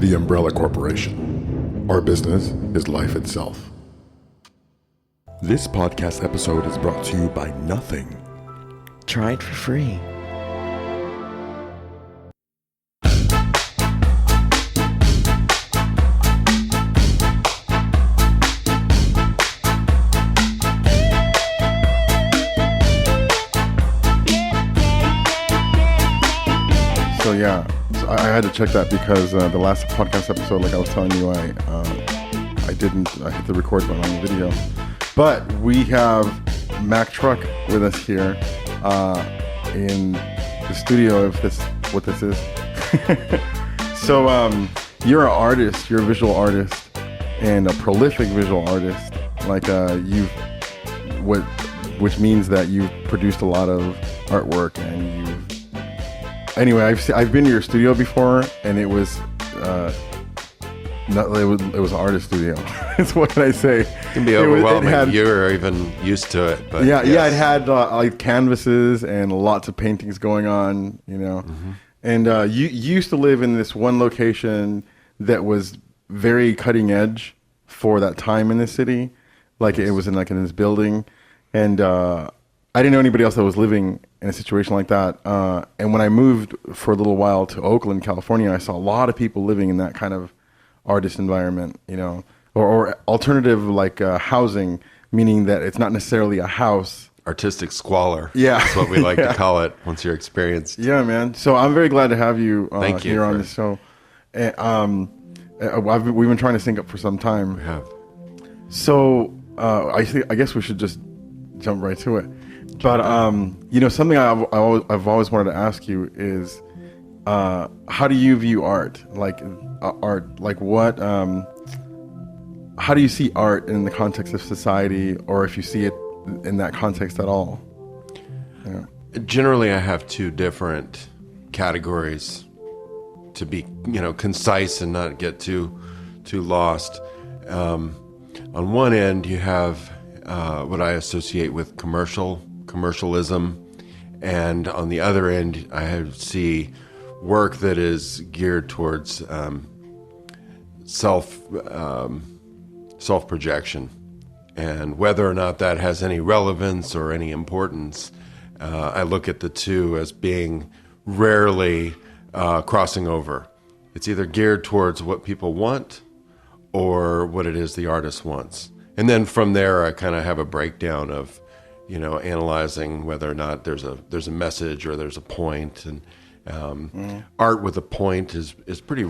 The Umbrella Corporation. Our business is life itself. This podcast episode is brought to you by nothing. Try it for free. So I had to check that because the last podcast episode, like I was telling you, I hit the record button on the video. But we have Mactruque with us here in the studio, if this what this is. So you're an artist, you're a visual artist, and a prolific visual artist. Like which means that you've produced a lot of artwork, and you've. Anyway, I've been to your studio before, and it was it was an artist studio. What can I say? It can be overwhelming. You're even used to it, but yeah, it had like canvases and lots of paintings going on, you know. Mm-hmm. And you used to live in this one location that was very cutting edge for that time in the city. Like it was in this building, and I didn't know anybody else that was living in a situation like that. And when I moved for a little while to Oakland, California, I saw a lot of people living in that kind of artist environment, you know, or alternative housing, meaning that it's not necessarily a house. Artistic squalor. Yeah. That's what we like to call it once you're experienced. Yeah, man. So I'm very glad to have you, Thank you here on this show. And, we've been trying to sync up for some time. We have. So I guess we should just jump right to it. But something I've always wanted to ask you is, how do you view art? How do you see art in the context of society, or if you see it in that context at all? Yeah. Generally, I have two different categories to be, concise and not get too lost. On one end, you have what I associate with commercialism, and on the other end I see work that is geared towards self-projection, and whether or not that has any relevance or any importance, I look at the two as being rarely crossing over. It's either geared towards what people want or what it is the artist wants. And then from there, I kind of have a breakdown of, analyzing whether or not there's a message or there's a point. And art with a point is pretty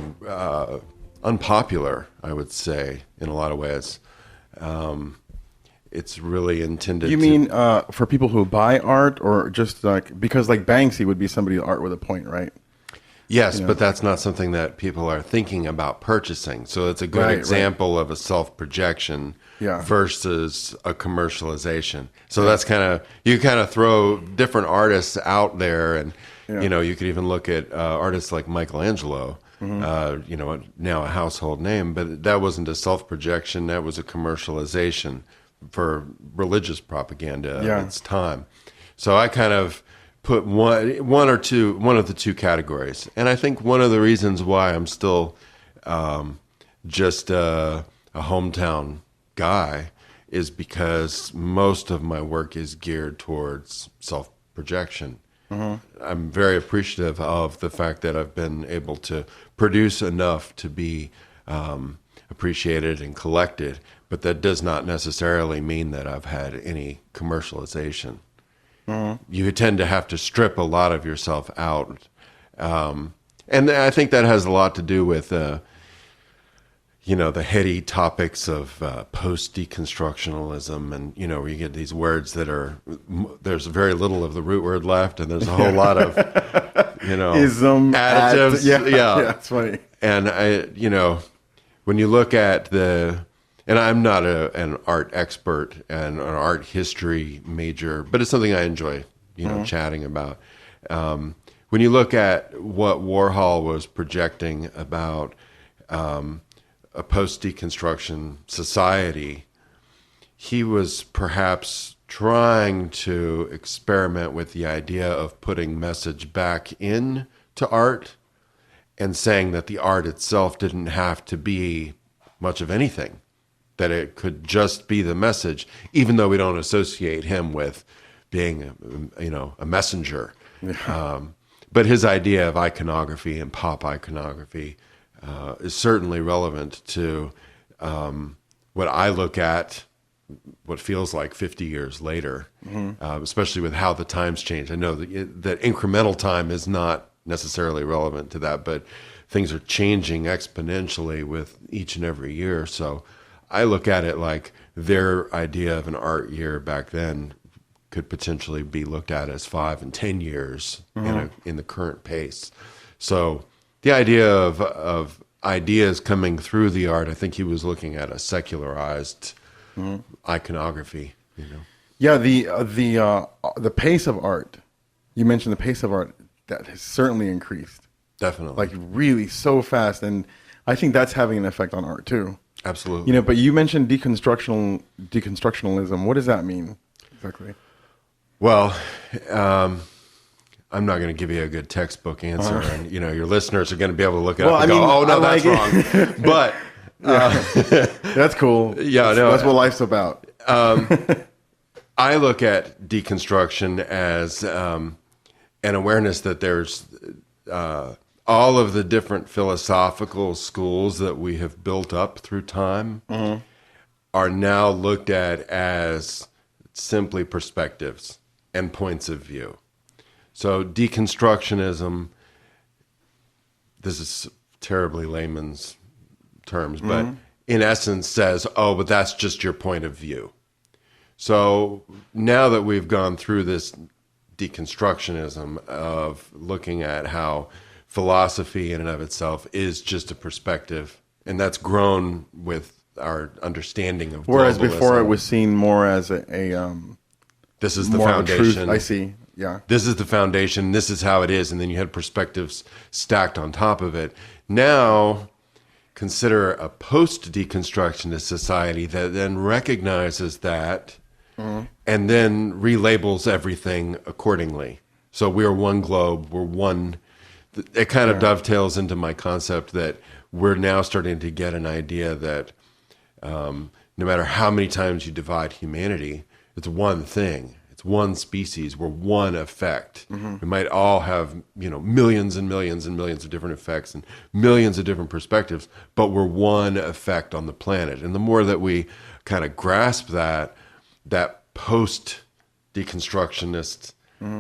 unpopular, I would say, in a lot of ways. It's really intended. You mean for people who buy art, or just because Banksy would be somebody art with a point, right? Yes, but that's not something that people are thinking about purchasing. So it's a good example of a self-projection versus a commercialization. So that's you throw different artists out there, and you could even look at artists like Michelangelo, now a household name, but that wasn't a self-projection, that was a commercialization for religious propaganda of its time. So I put one of the two categories. And I think one of the reasons why I'm still just a hometown guy is because most of my work is geared towards self-projection. Mm-hmm. I'm very appreciative of the fact that I've been able to produce enough to be appreciated and collected, but that does not necessarily mean that I've had any commercialization. Mm-hmm. You tend to have to strip a lot of yourself out. And I think that has a lot to do with, the heady topics of post-deconstructionalism, and, where you get these words that there's very little of the root word left, and there's a whole lot of, ism, additives. Yeah, that's funny. And when you look at and I'm not an art expert and an art history major, but it's something I enjoy, chatting about. When you look at what Warhol was projecting about a post-deconstruction society, he was perhaps trying to experiment with the idea of putting message back in to art and saying that the art itself didn't have to be much of anything, that it could just be the message, even though we don't associate him with being, a messenger. But his idea of iconography and pop iconography is certainly relevant to what I look at, what feels like 50 years later, especially with how the times change. I know that incremental time is not necessarily relevant to that, but things are changing exponentially with each and every year. So I look at it like their idea of an art year back then could potentially be looked at as 5 and 10 years in the current pace. So the idea of ideas coming through the art, I think he was looking at a secularized iconography. Yeah, the pace of art. You mentioned the pace of art that has certainly increased. Definitely, like really so fast, and I think that's having an effect on art too. Absolutely. But you mentioned deconstructionalism. What does that mean exactly? Well, I'm not going to give you a good textbook answer, and your listeners are going to be able to look it up and go, "Oh no, that's wrong." But that's cool. Yeah, no, that's what life's about. I look at deconstruction as an awareness that there's all of the different philosophical schools that we have built up through time are now looked at as simply perspectives and points of view. So deconstructionism, this is terribly layman's terms, but in essence says, but that's just your point of view. So now that we've gone through this deconstructionism of looking at how philosophy in and of itself is just a perspective, and that's grown with our understanding of whereas globalism. Before it was seen more as a this is the foundation. I see. Yeah. This is the foundation. This is how it is. And then you had perspectives stacked on top of it. Now, consider a post-deconstructionist society that then recognizes that and then relabels everything accordingly. So we're one globe. We're one. It kind of dovetails into my concept that we're now starting to get an idea that no matter how many times you divide humanity, it's one thing. It's one species. We're one effect. We might all have, millions and millions and millions of different effects and millions of different perspectives, but we're one effect on the planet. And the more that we kind of grasp that post-deconstructionist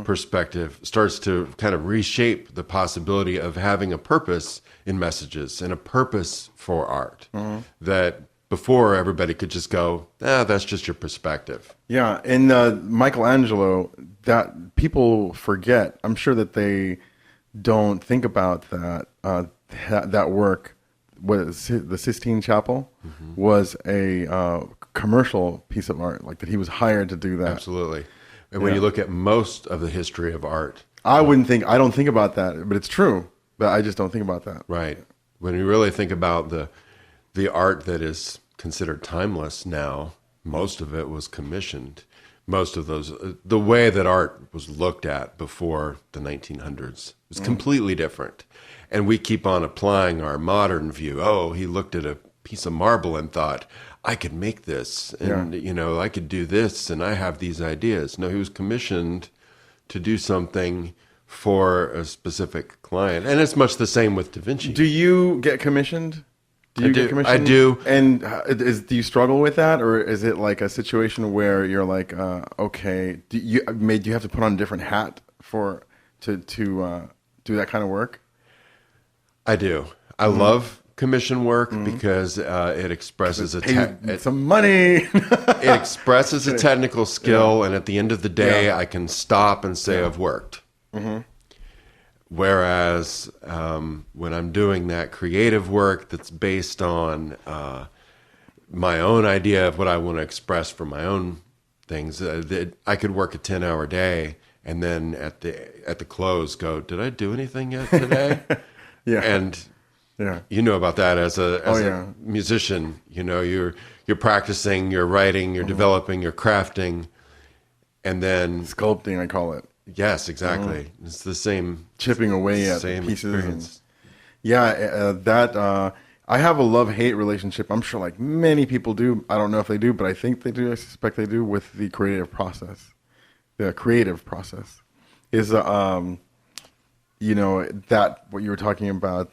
perspective starts to kind of reshape the possibility of having a purpose in messages and a purpose for art that before everybody could just go, that's just your perspective. Yeah, and Michelangelo, that people forget. I'm sure that they don't think about that. That work, was the Sistine Chapel, was a commercial piece of art, like that he was hired to do that. Absolutely. And when you look at most of the history of art, I don't think about that, but it's true. But I just don't think about that. Right. When you really think about the art that is considered timeless now, most of it was commissioned. Most of those, the way that art was looked at before the 1900s was completely different. And we keep on applying our modern view. Oh, he looked at a piece of marble and thought, I could make this, and I could do this, and I have these ideas. No, he was commissioned to do something for a specific client. And it's much the same with Da Vinci. Do you get commissioned? I do. And do you struggle with that, or is it like a situation where you're like, okay, do you have to put on a different hat to do that kind of work? I do. I love commission work because it expresses some money. It expresses a technical skill, and at the end of the day, I can stop and say I've worked. Whereas when I'm doing that creative work that's based on my own idea of what I want to express for my own things, I could work a 10-hour day and then at the close go, did I do anything yet today? And you know about that as a musician. You're practicing, you're writing, you're developing, you're crafting, and then sculpting, I call it. Yes, exactly. It's the same chipping away at same pieces. I have a love-hate relationship. I'm sure like many people do. I don't know if they do, but I think they do. I suspect they do with the creative process. The creative process is, that what you were talking about,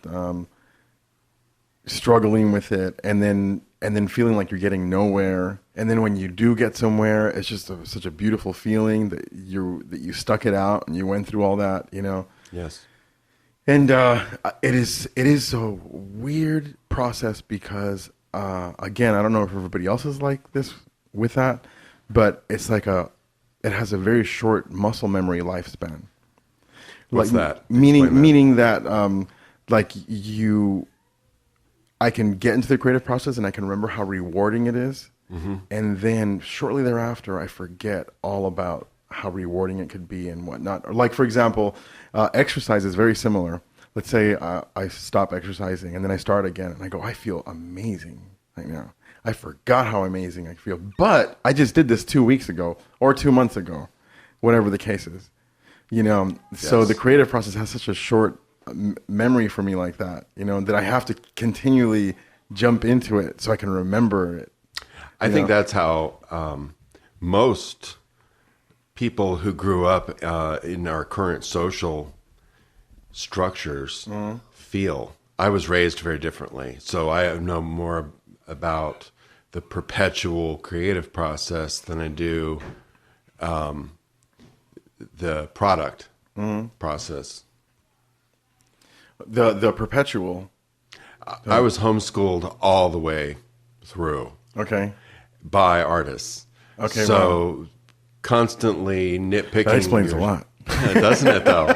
struggling with it, and then feeling like you're getting nowhere, and then when you do get somewhere, it's just such a beautiful feeling that you stuck it out and you went through all that. Yes. And it is a weird process because, again, I don't know if everybody else is like this with that, but it's like it has a very short muscle memory lifespan. What's that? Meaning that, I can get into the creative process and I can remember how rewarding it is. Mm-hmm. And then shortly thereafter, I forget all about how rewarding it could be and whatnot. Like, for example, exercise is very similar. Let's say I stop exercising and then I start again and I go, I feel amazing right now. I forgot how amazing I feel. But I just did this 2 weeks ago or 2 months ago, whatever the case is. Yes. So the creative process has such a short memory for me like that, that I have to continually jump into it so I can remember it. I think that's how most people who grew up in our current social structures feel. I was raised very differently, so I know more about the perpetual creative process than I do the product process. The perpetual. I was homeschooled all the way through. Okay. By artists. Okay. So constantly nitpicking. That explains a lot. Doesn't it, though?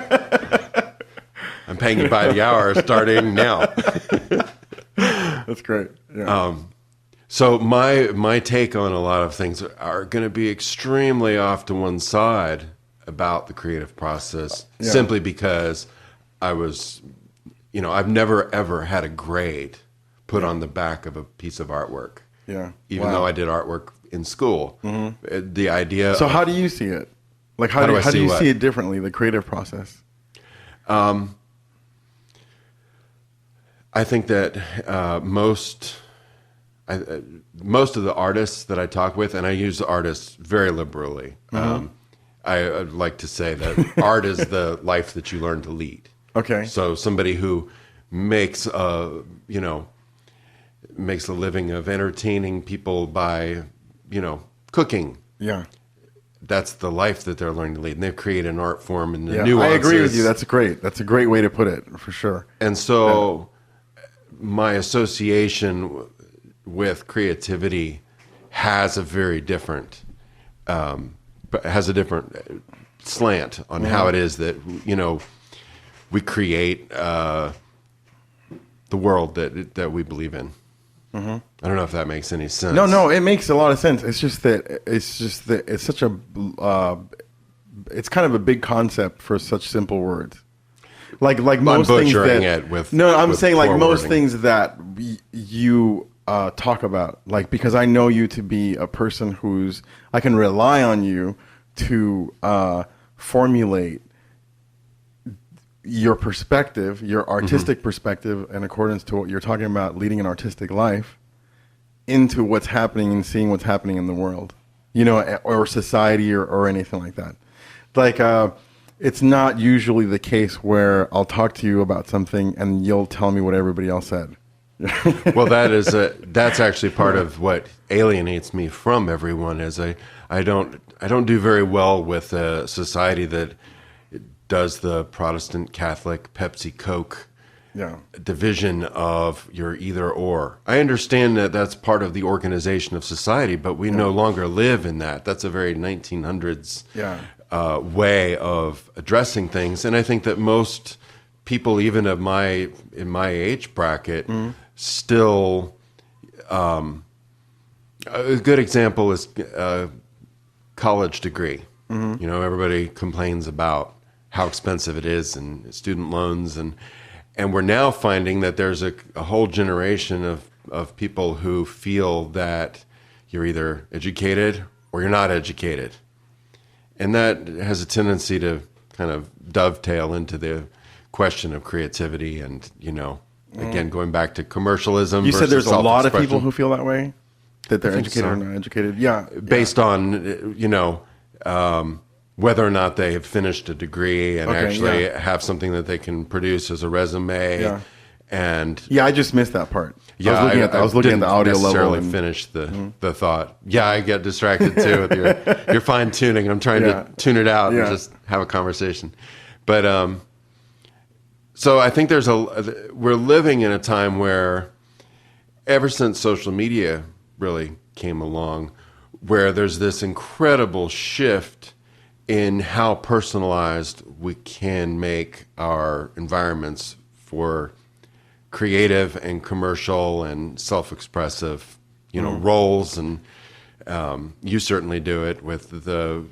I'm paying you by the hour starting now. That's great. Yeah. So my take on a lot of things are going to be extremely off to one side about the creative process, simply because I was, I've never ever had a grade put on the back of a piece of artwork. Yeah. Even though I did artwork in school. Mm-hmm. The idea. So how do you see it? Like how do you see it differently, the creative process? I think that most of the artists that I talk with, and I use artists very liberally, I'd like to say that art is the life that you learn to lead. Okay. So somebody who makes a living of entertaining people by, cooking. Yeah. That's the life that they're learning to lead. And they've created an art form and the nuances. I agree with you. That's a great way to put it, for sure. And so my association with creativity has a very different, slant on how it is that, we create the world that we believe in. Mm-hmm. I don't know if that makes any sense. No, it makes a lot of sense. It's just that it's such a it's kind of a big concept for such simple words. Like most things I'm saying like most things that you talk about. Like, because I know you to be a person I can rely on you to formulate your perspective, your artistic perspective, in accordance to what you're talking about, leading an artistic life, into what's happening and seeing what's happening in the world, or society or anything like that. Like, it's not usually the case where I'll talk to you about something and you'll tell me what everybody else said. Well, that's actually part of what alienates me from everyone. Is I don't do very well with a society that does the Protestant Catholic Pepsi Coke division of your either or. I understand that that's part of the organization of society, but we no longer live in that. That's a very 1900s way of addressing things, and I think that most people, even in my age bracket, still. A good example is a college degree. Mm-hmm. Everybody complains about how expensive it is and student loans, and we're now finding that there's a whole generation of people who feel that you're either educated or you're not educated, and that has a tendency to kind of dovetail into the question of creativity and, again, going back to commercialism. You said there's a lot of people self-expression. who feel that way, that they're educated or not educated. Yeah. Based on, whether or not they have finished a degree and actually have something that they can produce as a resume. Yeah. And I just missed that part. yeah, I was looking at the audio level. necessarily and, finish the thought. Yeah, I get distracted too with your fine tuning. I'm trying to tune it out and just have a conversation. But so I think we're living in a time where ever since social media really came along, where there's this incredible shift in how personalized we can make our environments for creative and commercial and self-expressive, roles. And you certainly do it with the,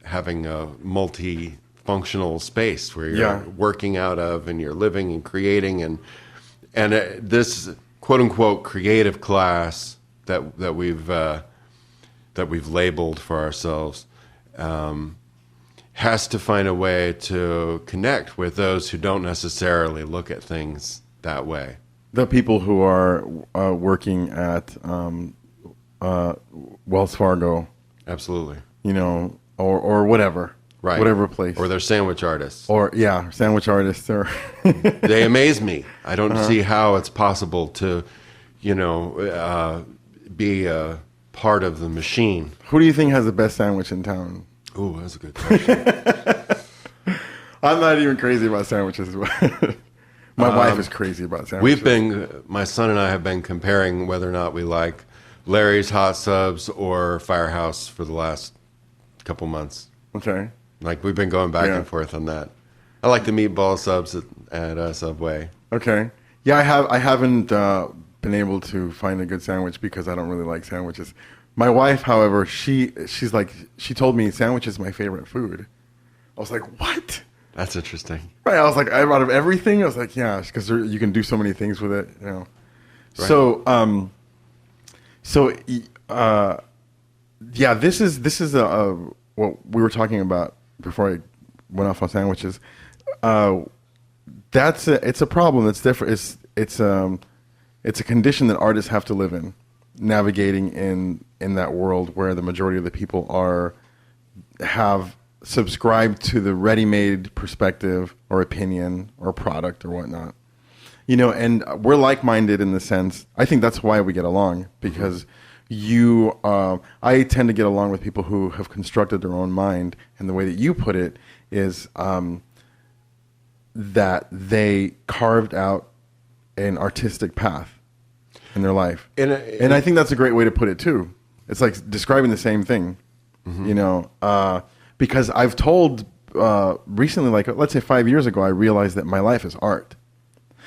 having a multi-functional space where you're working out of and you're living and creating. And this quote unquote creative class that we've labeled for ourselves has to find a way to connect with those who don't necessarily look at things that way. The people who are working at Wells Fargo. Absolutely. Or whatever. Right. Whatever place. Or they're sandwich artists. Or, sandwich artists. They amaze me. I don't see how it's possible to, be a part of the machine. Who do you think has the best sandwich in town? Oh, that's a good question. I'm not even crazy about sandwiches. My wife is crazy about sandwiches. My son and I have been comparing whether or not we like Larry's Hot Subs or Firehouse for the last couple months. Okay. Like we've been going back and forth on that. I like the meatball subs at Subway. Okay. Yeah, I haven't been able to find a good sandwich because I don't really like sandwiches. My wife, however, she told me sandwich is my favorite food. I was like, what? That's interesting. Right. I was like, out of everything, I was like, yeah, because you can do so many things with it, Right. This is what we were talking about before I went off on sandwiches. It's a problem that's different. It's a condition that artists have to live in, navigating in that world where the majority of the people have subscribed to the ready-made perspective or opinion or product or whatnot. And we're like-minded in the sense, I think that's why we get along, because I tend to get along with people who have constructed their own mind, and the way that you put it is that they carved out an artistic path in their life. And I think that's a great way to put it too. It's like describing the same thing, because I've told recently, like let's say 5 years ago, I realized that my life is art.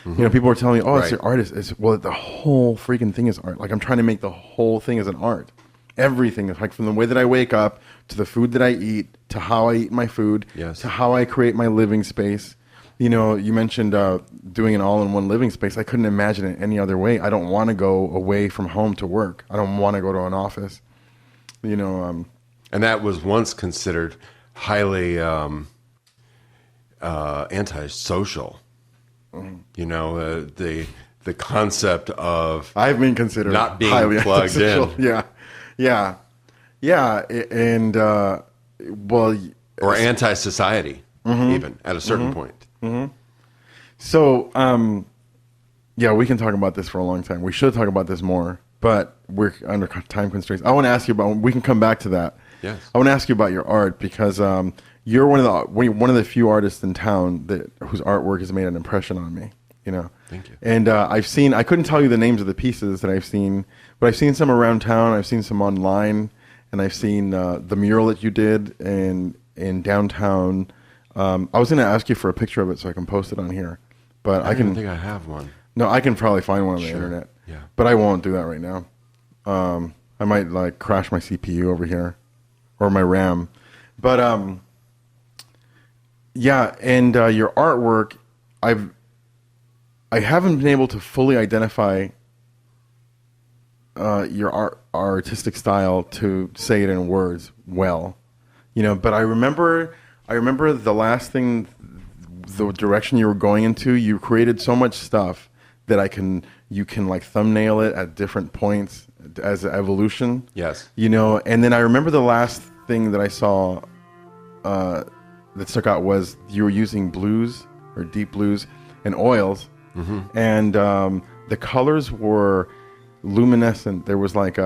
People are telling me, it's an artist. The whole freaking thing is art. Like I'm trying to make the whole thing as an art. Everything, like from the way that I wake up to the food that I eat, to how I eat my food, to how I create my living space. You mentioned doing an all-in-one living space. I couldn't imagine it any other way. I don't want to go away from home to work. I don't want to go to an office. And that was once considered highly antisocial. The concept of I've been considered not being plugged in. Yeah, and or anti-society, even at a certain point. Mm-hmm. So, we can talk about this for a long time. We should talk about this more, but we're under time constraints. I want to ask you about. We can come back to that. Yes. I want to ask you about your art because you're one of the few artists in town whose artwork has made an impression on me. Thank you. And I couldn't tell you the names of the pieces that I've seen, but I've seen some around town. I've seen some online, and I've seen the mural that you did in downtown. I was going to ask you for a picture of it so I can post it on here, but I don't think I have one. No, I can probably find one on the internet. Yeah. But I won't do that right now. I might crash my CPU over here or my RAM. But and your artwork, I haven't been able to fully identify your artistic style to say it in words well. But I remember the last thing the direction you were going into, you created so much stuff that you can like thumbnail it at different points as an evolution. Yes. You know, and then I remember the last thing that I saw that stuck out was you were using blues or deep blues and oils, and the colors were luminescent. There was like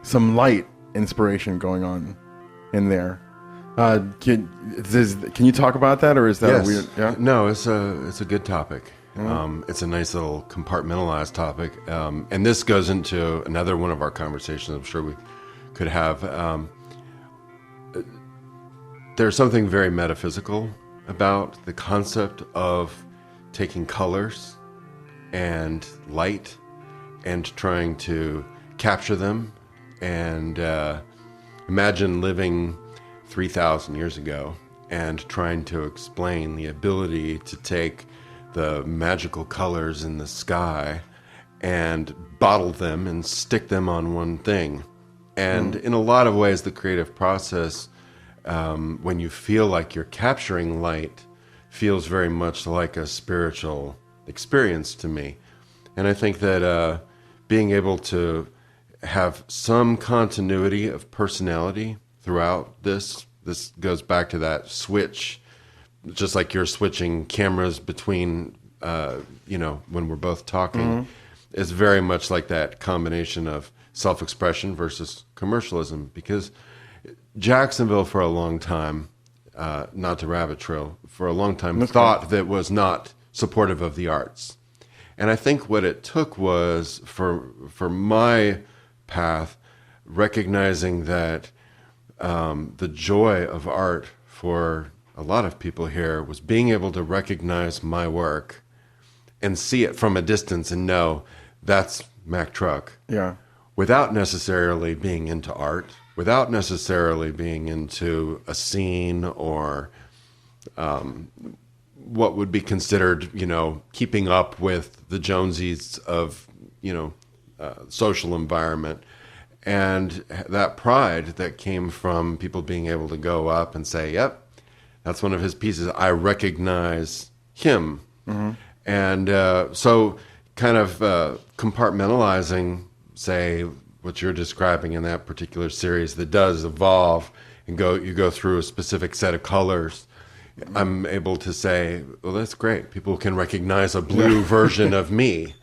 some light inspiration going on in there. Can you talk about that, or is that weird? Yeah. No, it's a good topic. It's a nice little compartmentalized topic, and this goes into another one of our conversations. I'm sure we could have. There's something very metaphysical about the concept of taking colors and light and trying to capture them. And imagine living 3,000 years ago and trying to explain the ability to take the magical colors in the sky and bottle them and stick them on one thing. And in a lot of ways, the creative process, when you feel like you're capturing light, feels very much like a spiritual experience to me. And I think that being able to have some continuity of personality throughout this goes back to that switch, just like you're switching cameras between, when we're both talking, is very much like that combination of self-expression versus commercialism. Because Jacksonville, for a long time, not to rabbit trail, for a long time thought that was not supportive of the arts. And I think what it took was for my path, recognizing that the joy of art for a lot of people here was being able to recognize my work and see it from a distance and know that's Mactruque. Yeah. Without necessarily being into art, without necessarily being into a scene or what would be considered, keeping up with the Jonesies of, social environment. And that pride that came from people being able to go up and say, yep, that's one of his pieces. I recognize him. And so kind of compartmentalizing, say, what you're describing in that particular series that does evolve and you go through a specific set of colors. I'm able to say, well, that's great. People can recognize a blue version of me.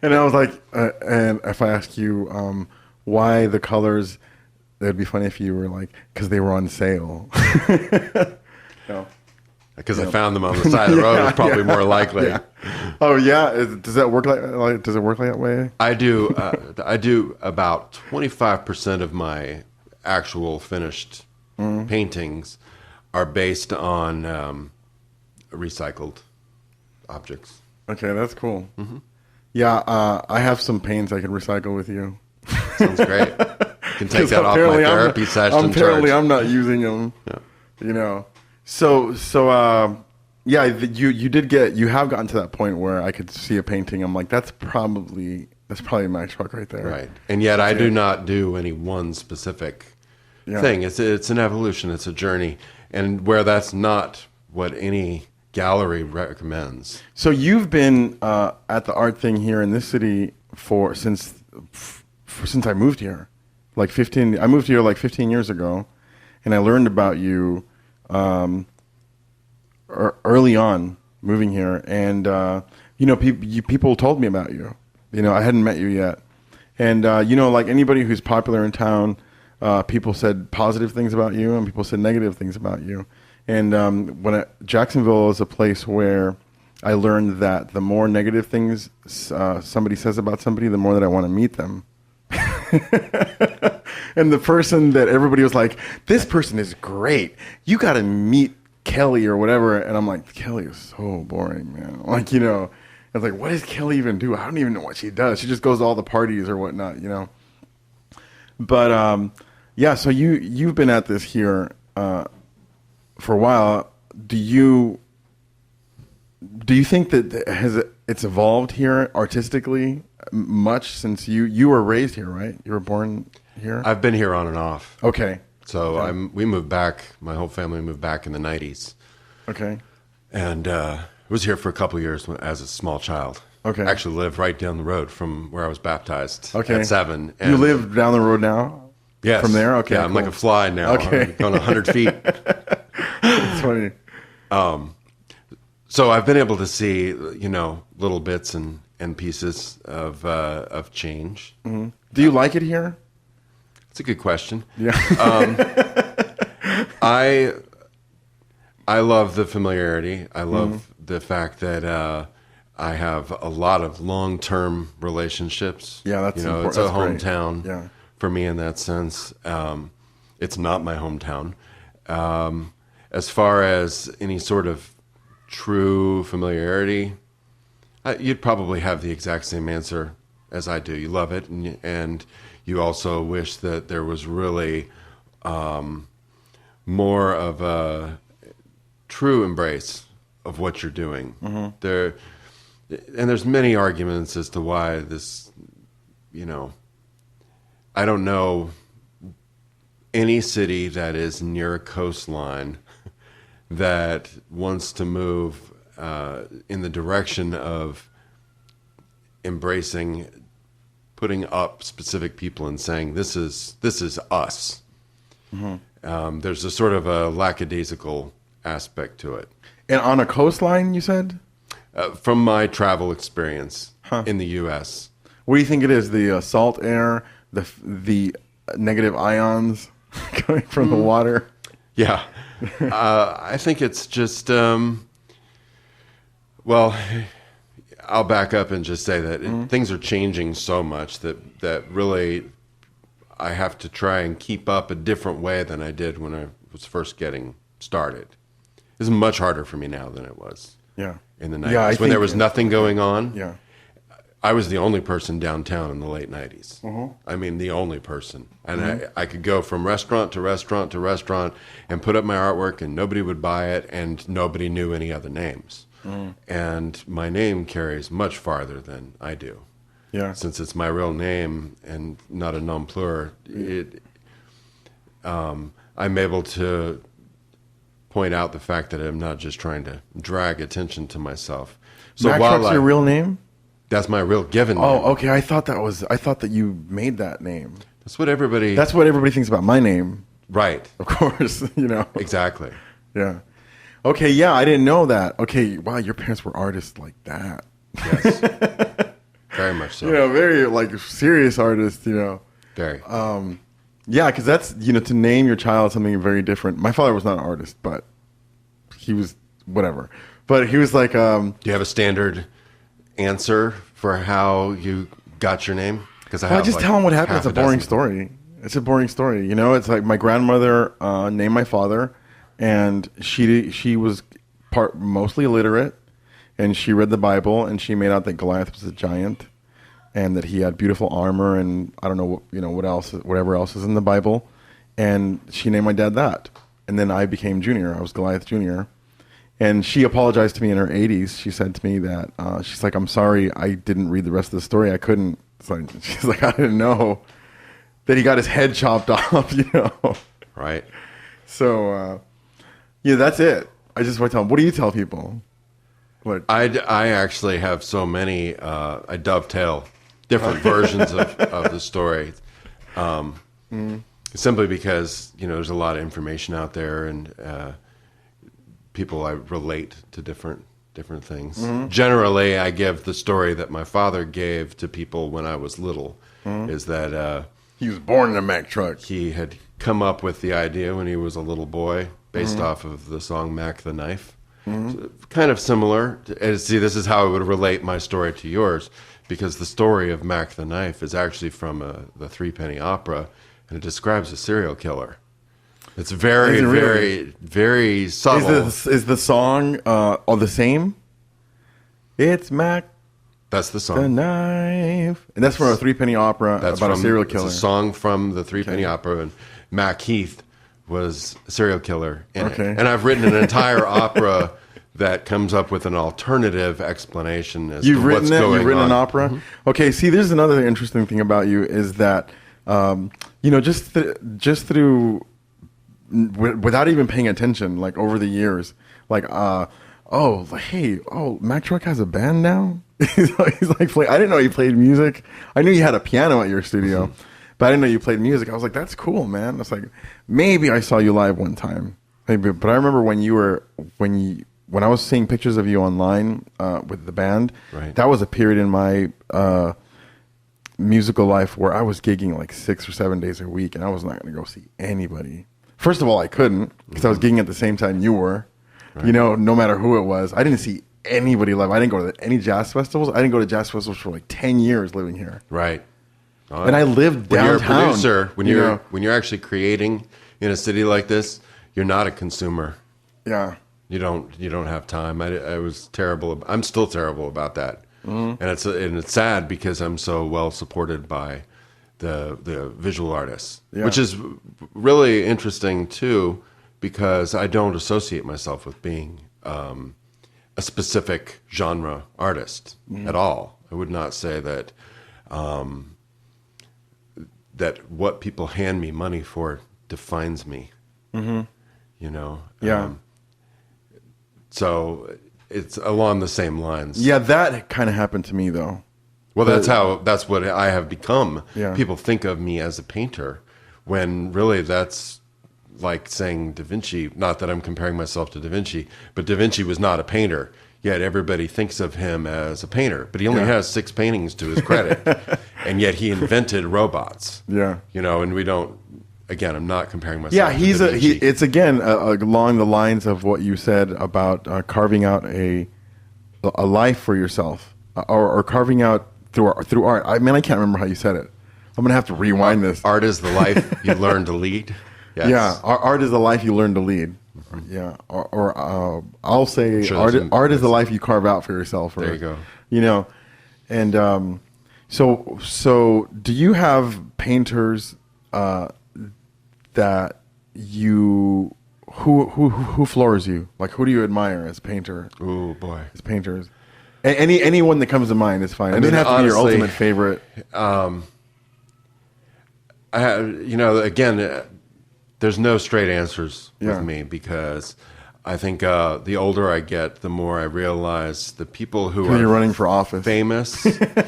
And I was like, and if I ask you why the colors, it'd be funny if you were like, because they were on sale. Because I found them on the side of the road, it's probably more likely. Yeah. Oh yeah, does that work like? Does it work like that way? I do. I do about 25% of my actual finished paintings are based on recycled objects. Okay, that's cool. Yeah, I have some paints I can recycle with you. Sounds great. You can take that off my therapy session. Apparently, I'm not using them. Yeah. So yeah, you have gotten to that point where I could see a painting. I'm like, that's probably Mactruque right there. Right. And yet I do not do any one specific thing. It's an evolution. It's a journey. And where that's not what any gallery recommends. So you've been at the art thing here in this city since I moved here. I moved here like 15 years ago, and I learned about you early on moving here, and people told me about you. I hadn't met you yet, and like anybody who's popular in town, people said positive things about you, and people said negative things about you. And Jacksonville is a place where I learned that the more negative things somebody says about somebody, the more that I want to meet them. And the person that everybody was like, this person is great, you got to meet Kelly or whatever. And I'm like, Kelly is so boring, man. I was like, what does Kelly even do? I don't even know what she does. She just goes to all the parties or whatnot, But yeah, so you've been at this here for a while. Do you think that it's evolved here artistically much since you were raised here, right? You were born here? I've been here on and off. Okay. So we moved back. My whole family moved back in the 90s. Okay. And was here for a couple of years as a small child. Okay. Actually lived right down the road from where I was baptized at 7. And you live down the road now? Yes. From there? Okay. Yeah, I'm like a fly now. Okay. I'm going 100 feet. That's funny. So I've been able to see, little bits and pieces of change. Mm-hmm. Do you like it here? That's a good question. Yeah. I love the familiarity. I love the fact that I have a lot of long-term relationships. Yeah, that's important. It's a that's hometown for me in that sense. It's not my hometown. As far as any sort of true familiarity, you'd probably have the exact same answer as I do. You love it, and you also wish that there was really more of a true embrace of what you're doing. There's many arguments as to why this, I don't know any city that is near a coastline that wants to move in the direction of embracing, putting up specific people and saying, this is us. There's a sort of a lackadaisical aspect to it. And on a coastline, you said? From my travel experience in the U.S. What do you think it is? The salt air, the negative ions coming from the water? Yeah. I think it's just, I'll back up and just say that things are changing so much that really I have to try and keep up a different way than I did when I was first getting started. It's much harder for me now than it was in the 90s. When there was nothing going on. Yeah. I was the only person downtown in the late 90s. I mean, the only person. And I could go from restaurant to restaurant to restaurant and put up my artwork and nobody would buy it and nobody knew any other names. And my name carries much farther than I do. Yeah. Since it's my real name and not a nom plure, I'm able to point out the fact that I'm not just trying to drag attention to myself. So Mactruque's your real name? That's my real given name. Oh, okay. I thought that you made that name. That's what everybody thinks about my name. Right. Of course, Exactly. Yeah. Okay, yeah, I didn't know that. Okay, wow, your parents were artists like that. Yes. Very much so. Very serious artists, Very. Yeah, because that's, to name your child something very different. My father was not an artist, but he was whatever. But he was like... Do you have a standard answer for how you got your name? Because I just tell him what happened. It's a boring story. It's a boring story. It's like my grandmother named my father, and she was mostly illiterate, and she read the Bible, and she made out that Goliath was a giant, and that he had beautiful armor, and I don't know whatever else is in the Bible, and she named my dad that, and then I became Junior. I was Goliath Junior. And she apologized to me in her 80s. She said to me that, she's like, I'm sorry, I didn't read the rest of the story. I couldn't. She's like, I didn't know that he got his head chopped off, Right. So, that's it. I just want to tell them. What do you tell people? What? I actually have so many, I dovetail different versions of the story. Simply because, there's a lot of information out there and... people I relate to different things. Generally, I give the story that my father gave to people when I was little, is that... he was born in a Mack truck. He had come up with the idea when he was a little boy, based off of the song Mac the Knife. So, kind of similar. See, this is how I would relate my story to yours, because the story of Mac the Knife is actually from the Threepenny Opera, and it describes a serial killer. It's very, very, very subtle. Is the song all the same? It's Mac. That's the song. The Knife. And that's from a Threepenny Opera about a serial killer. It's a song from the Threepenny Opera, and Mac Heath was a serial killer in it. And I've written an entire opera that comes up with an alternative explanation as to what's going on. You've written an opera? Okay, see, there's another interesting thing about you is that, just through without even paying attention, like over the years, like Mactruque has a band now. he's like I didn't know he played music. I knew you had a piano at your studio, but I didn't know you played music. I was like, that's cool, man. I was like, maybe I saw you live one time, maybe. But I remember when I was seeing pictures of you online with the band. Right. That was a period in my musical life where I was gigging like 6 or 7 days a week, and I was not going to go see anybody. First of all, I couldn't because I was gigging at the same time you were. Right. You know, no matter who it was. I didn't see anybody live. I didn't go to any jazz festivals. I didn't go to jazz festivals for like 10 years living here. Right. And I lived downtown. When you're a producer, when you're actually creating in a city like this, you're not a consumer. Yeah. You don't have time. I was terrible. I'm still terrible about that. Mm-hmm. And it's sad because I'm so well supported by the visual artists, which is really interesting too, because I don't associate myself with being a specific genre artist at all. I would not say that that what people hand me money for defines me. Mm-hmm. You know? Yeah. So it's along the same lines. Yeah, that kind of happened to me though. Well, that's what I have become. Yeah. People think of me as a painter when really that's like saying Da Vinci, not that I'm comparing myself to Da Vinci, but Da Vinci was not a painter, yet everybody thinks of him as a painter. But he only has 6 paintings to his credit, and yet he invented robots. Yeah. You know, and we don't, again, I'm not comparing myself to Da Vinci. It's again along the lines of what you said about carving out a life for yourself, or carving out through art. I mean, I can't remember how you said it. I'm going to have to rewind this. Art is the life you learn to lead. Yes. Yeah, art is the life you learn to lead. Mm-hmm. Yeah, or I'll say art is the life you carve out for yourself. Or, there you go. You know, and so do you have painters that you who floors you? Like, who do you admire as a painter? Oh boy, as painters. Anyone that comes to mind is fine. It doesn't have to be your ultimate favorite. Again, there's no straight answers with me, because I think the older I get, the more I realize the people who are you're running for office, famous,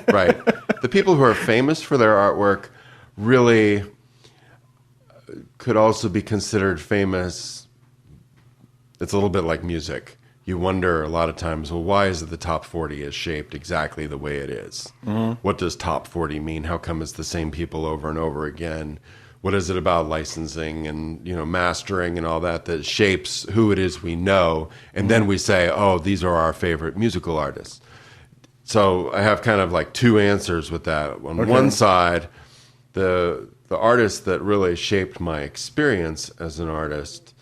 right? The people who are famous for their artwork really could also be considered famous. It's a little bit like music. You wonder a lot of times, well, why is it the top 40 is shaped exactly the way it is? Mm-hmm. What does top 40 mean? How come it's the same people over and over again? What is it about licensing and, you know, mastering and all that shapes who it is we know? And then we say, oh, these are our favorite musical artists. So I have kind of like 2 answers with that. On one side, the artist that really shaped my experience as an artist,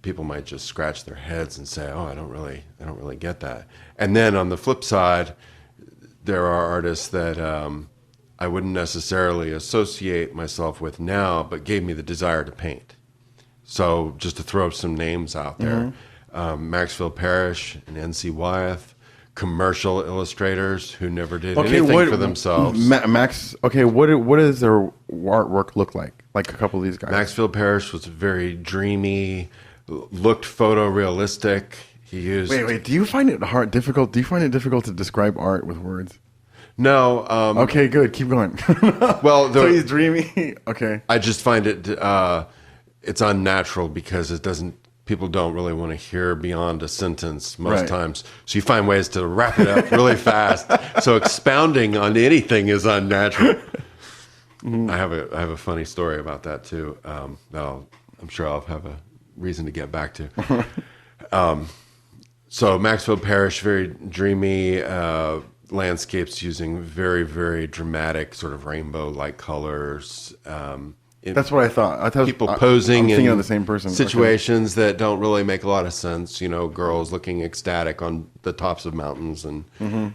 people might just scratch their heads and say, oh, I don't really get that. And then on the flip side, there are artists that I wouldn't necessarily associate myself with now, but gave me the desire to paint. So just to throw some names out there, Maxfield Parrish and N.C. Wyeth, commercial illustrators who never did anything for themselves. What does their artwork look like? Like a couple of these guys. Maxfield Parrish was very dreamy, looked photorealistic. He used. Wait. Do you find it difficult? Do you find it difficult to describe art with words? No. Okay, good. Keep going. Well, so he's dreamy. Okay. I just find it it's unnatural because it doesn't. People don't really want to hear beyond a sentence most times. So you find ways to wrap it up really fast. So expounding on anything is unnatural. Mm-hmm. I have a funny story about that too. That I'm sure I'll have a reason to get back to. So Maxfield Parrish, very dreamy landscapes using very, very dramatic sort of rainbow-like colors. That's what I thought. I thought people posing in of the same person. Situations that don't really make a lot of sense. You know, girls looking ecstatic on the tops of mountains and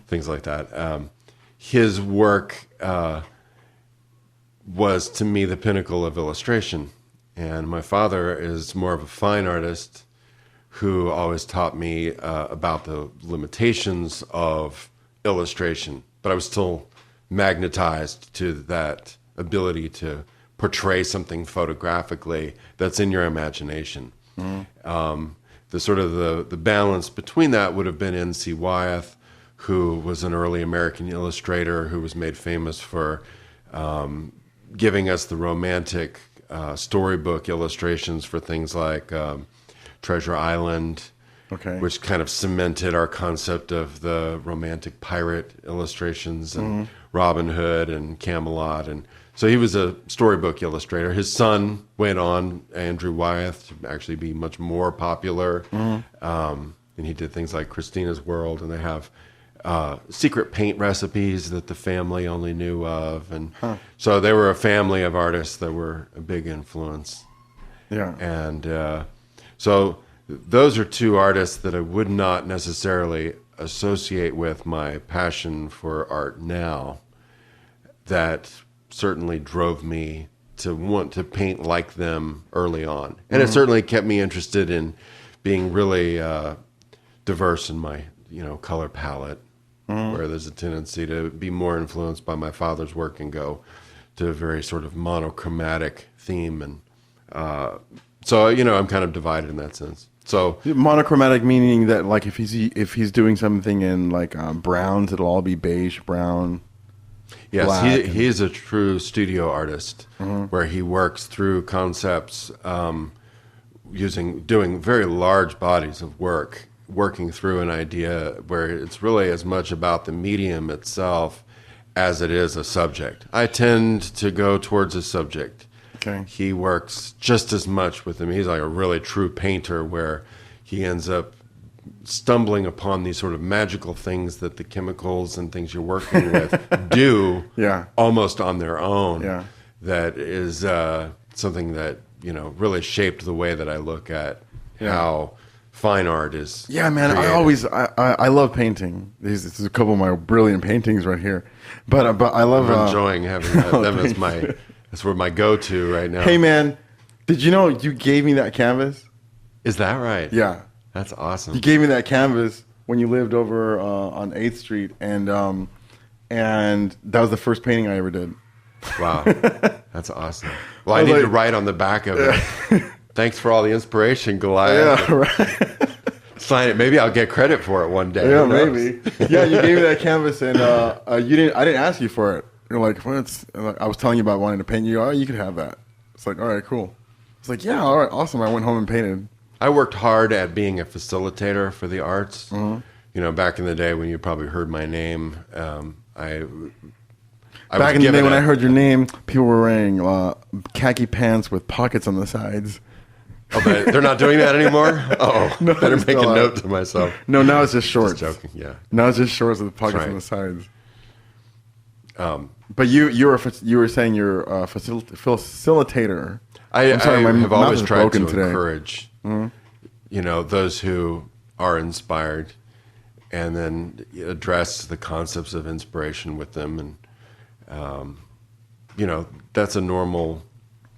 things like that. His work was, to me, the pinnacle of illustration. And my father is more of a fine artist who always taught me about the limitations of illustration. But I was still magnetized to that ability to portray something photographically that's in your imagination. The sort of the balance between that would have been N.C. Wyeth, who was an early American illustrator who was made famous for giving us the romantic storybook illustrations for things like Treasure Island, which kind of cemented our concept of the romantic pirate illustrations, and Robin Hood and Camelot. And so he was a storybook illustrator. His son went on, Andrew Wyeth, to actually be much more popular. And he did things like Christina's World, and they have secret paint recipes that the family only knew of. And so they were a family of artists that were a big influence. Yeah. And so those are two artists that I would not necessarily associate with my passion for art now, that certainly drove me to want to paint like them early on. And it certainly kept me interested in being really diverse in my, color palette, where there's a tendency to be more influenced by my father's work and go to a very sort of monochromatic theme. And so, I'm kind of divided in that sense. So monochromatic meaning that, like, if he's doing something in like browns, it'll all be beige, brown. Yes, he's a true studio artist, where he works through concepts, doing very large bodies of work, working through an idea where it's really as much about the medium itself as it is a subject. I tend to go towards a subject. Okay. He works just as much with them. He's like a really true painter, where he ends up stumbling upon these sort of magical things that the chemicals and things you're working with do almost on their own. Yeah. That is something that, really shaped the way that I look at how fine art is. Yeah, man, created. I love painting. This is a couple of my brilliant paintings right here. But I love enjoying having them as that's where my go-to right now. Hey, man, did you know you gave me that canvas? Is that right? Yeah. That's awesome. You gave me that canvas when you lived over on 8th Street, and that was the first painting I ever did. Wow. That's awesome. Well, I need to write on the back of it. Thanks for all the inspiration, Goliath. Yeah, right. Sign it. Maybe I'll get credit for it one day. Yeah, maybe. Yeah, you gave me that canvas, and I didn't ask you for it. You're like, I was telling you about wanting to paint you. Oh, you could have that. It's like, all right, cool. It's like, yeah, all right, awesome. I went home and painted. I worked hard at being a facilitator for the arts. Back in the day when you probably heard my name, back in the day when I heard your name, people were wearing khaki pants with pockets on the sides. Oh, but they're not doing that anymore? Oh, no, better make a note to myself. No, now it's just shorts. Just joking, yeah. Now it's just shorts with pockets on the sides. But you were saying you're a facilitator. I'm sorry, I have always tried to encourage those who are inspired, and then address the concepts of inspiration with them. And that's a normal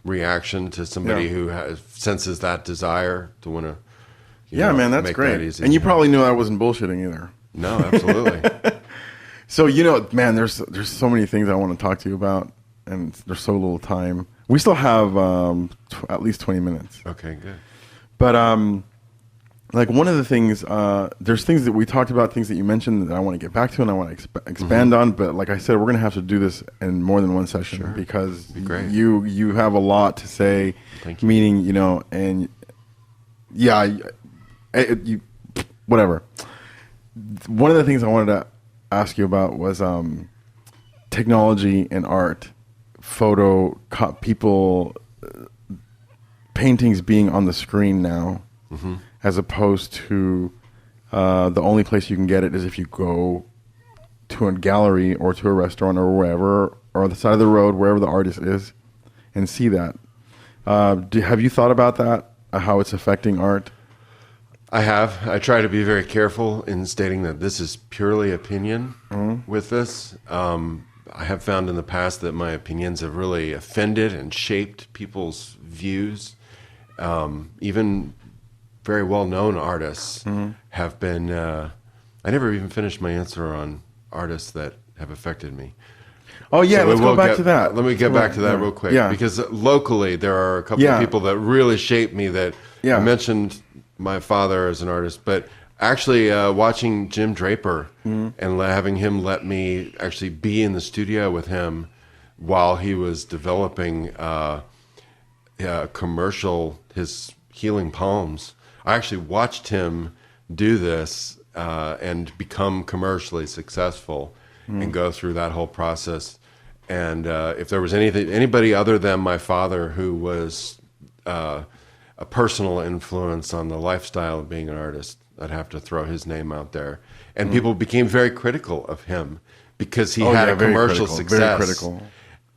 reaction to somebody who senses that desire to want to man, that's great. That and you probably knew I wasn't bullshitting either. No, absolutely. So man, there's so many things I want to talk to you about, and there's so little time. We still have at least 20 minutes. Okay, good. But like one of the things, there's things that we talked about, things that you mentioned that I want to get back to and I want to expand on. But like I said, we're going to have to do this in more than one session because you have a lot to say. Thank you. Meaning, and whatever. One of the things I wanted to ask you about was technology and art, people, paintings being on the screen now. As opposed to the only place you can get it is if you go to a gallery or to a restaurant or wherever, or on the side of the road, wherever the artist is, and see that. Have you thought about that, how it's affecting art? I have. I try to be very careful in stating that this is purely opinion with this. I have found in the past that my opinions have really offended and shaped people's views. Even very well-known artists have been. I never even finished my answer on artists that have affected me. Oh yeah, So let's go back to that. Let me get back to that real quick. Yeah. Because locally there are a couple of people that really shaped me. That I mentioned my father as an artist, but actually watching Jim Draper and having him let me actually be in the studio with him while he was developing commercial, his Healing Palms. I actually watched him do this and become commercially successful and go through that whole process. And if there was anybody other than my father who was a personal influence on the lifestyle of being an artist, I'd have to throw his name out there. And people became very critical of him because he had a commercial success. Very critical.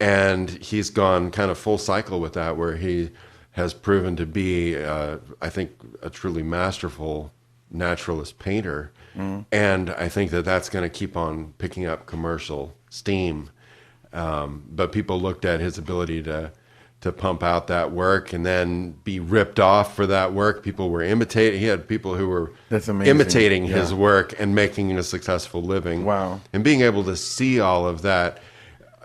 And he's gone kind of full cycle with that, where he has proven to be, I think, a truly masterful naturalist painter. And I think that that's going to keep on picking up commercial steam. But people looked at his ability to pump out that work and then be ripped off for that work. People were imitating. He had people who were imitating his work and making a successful living. Wow. And being able to see all of that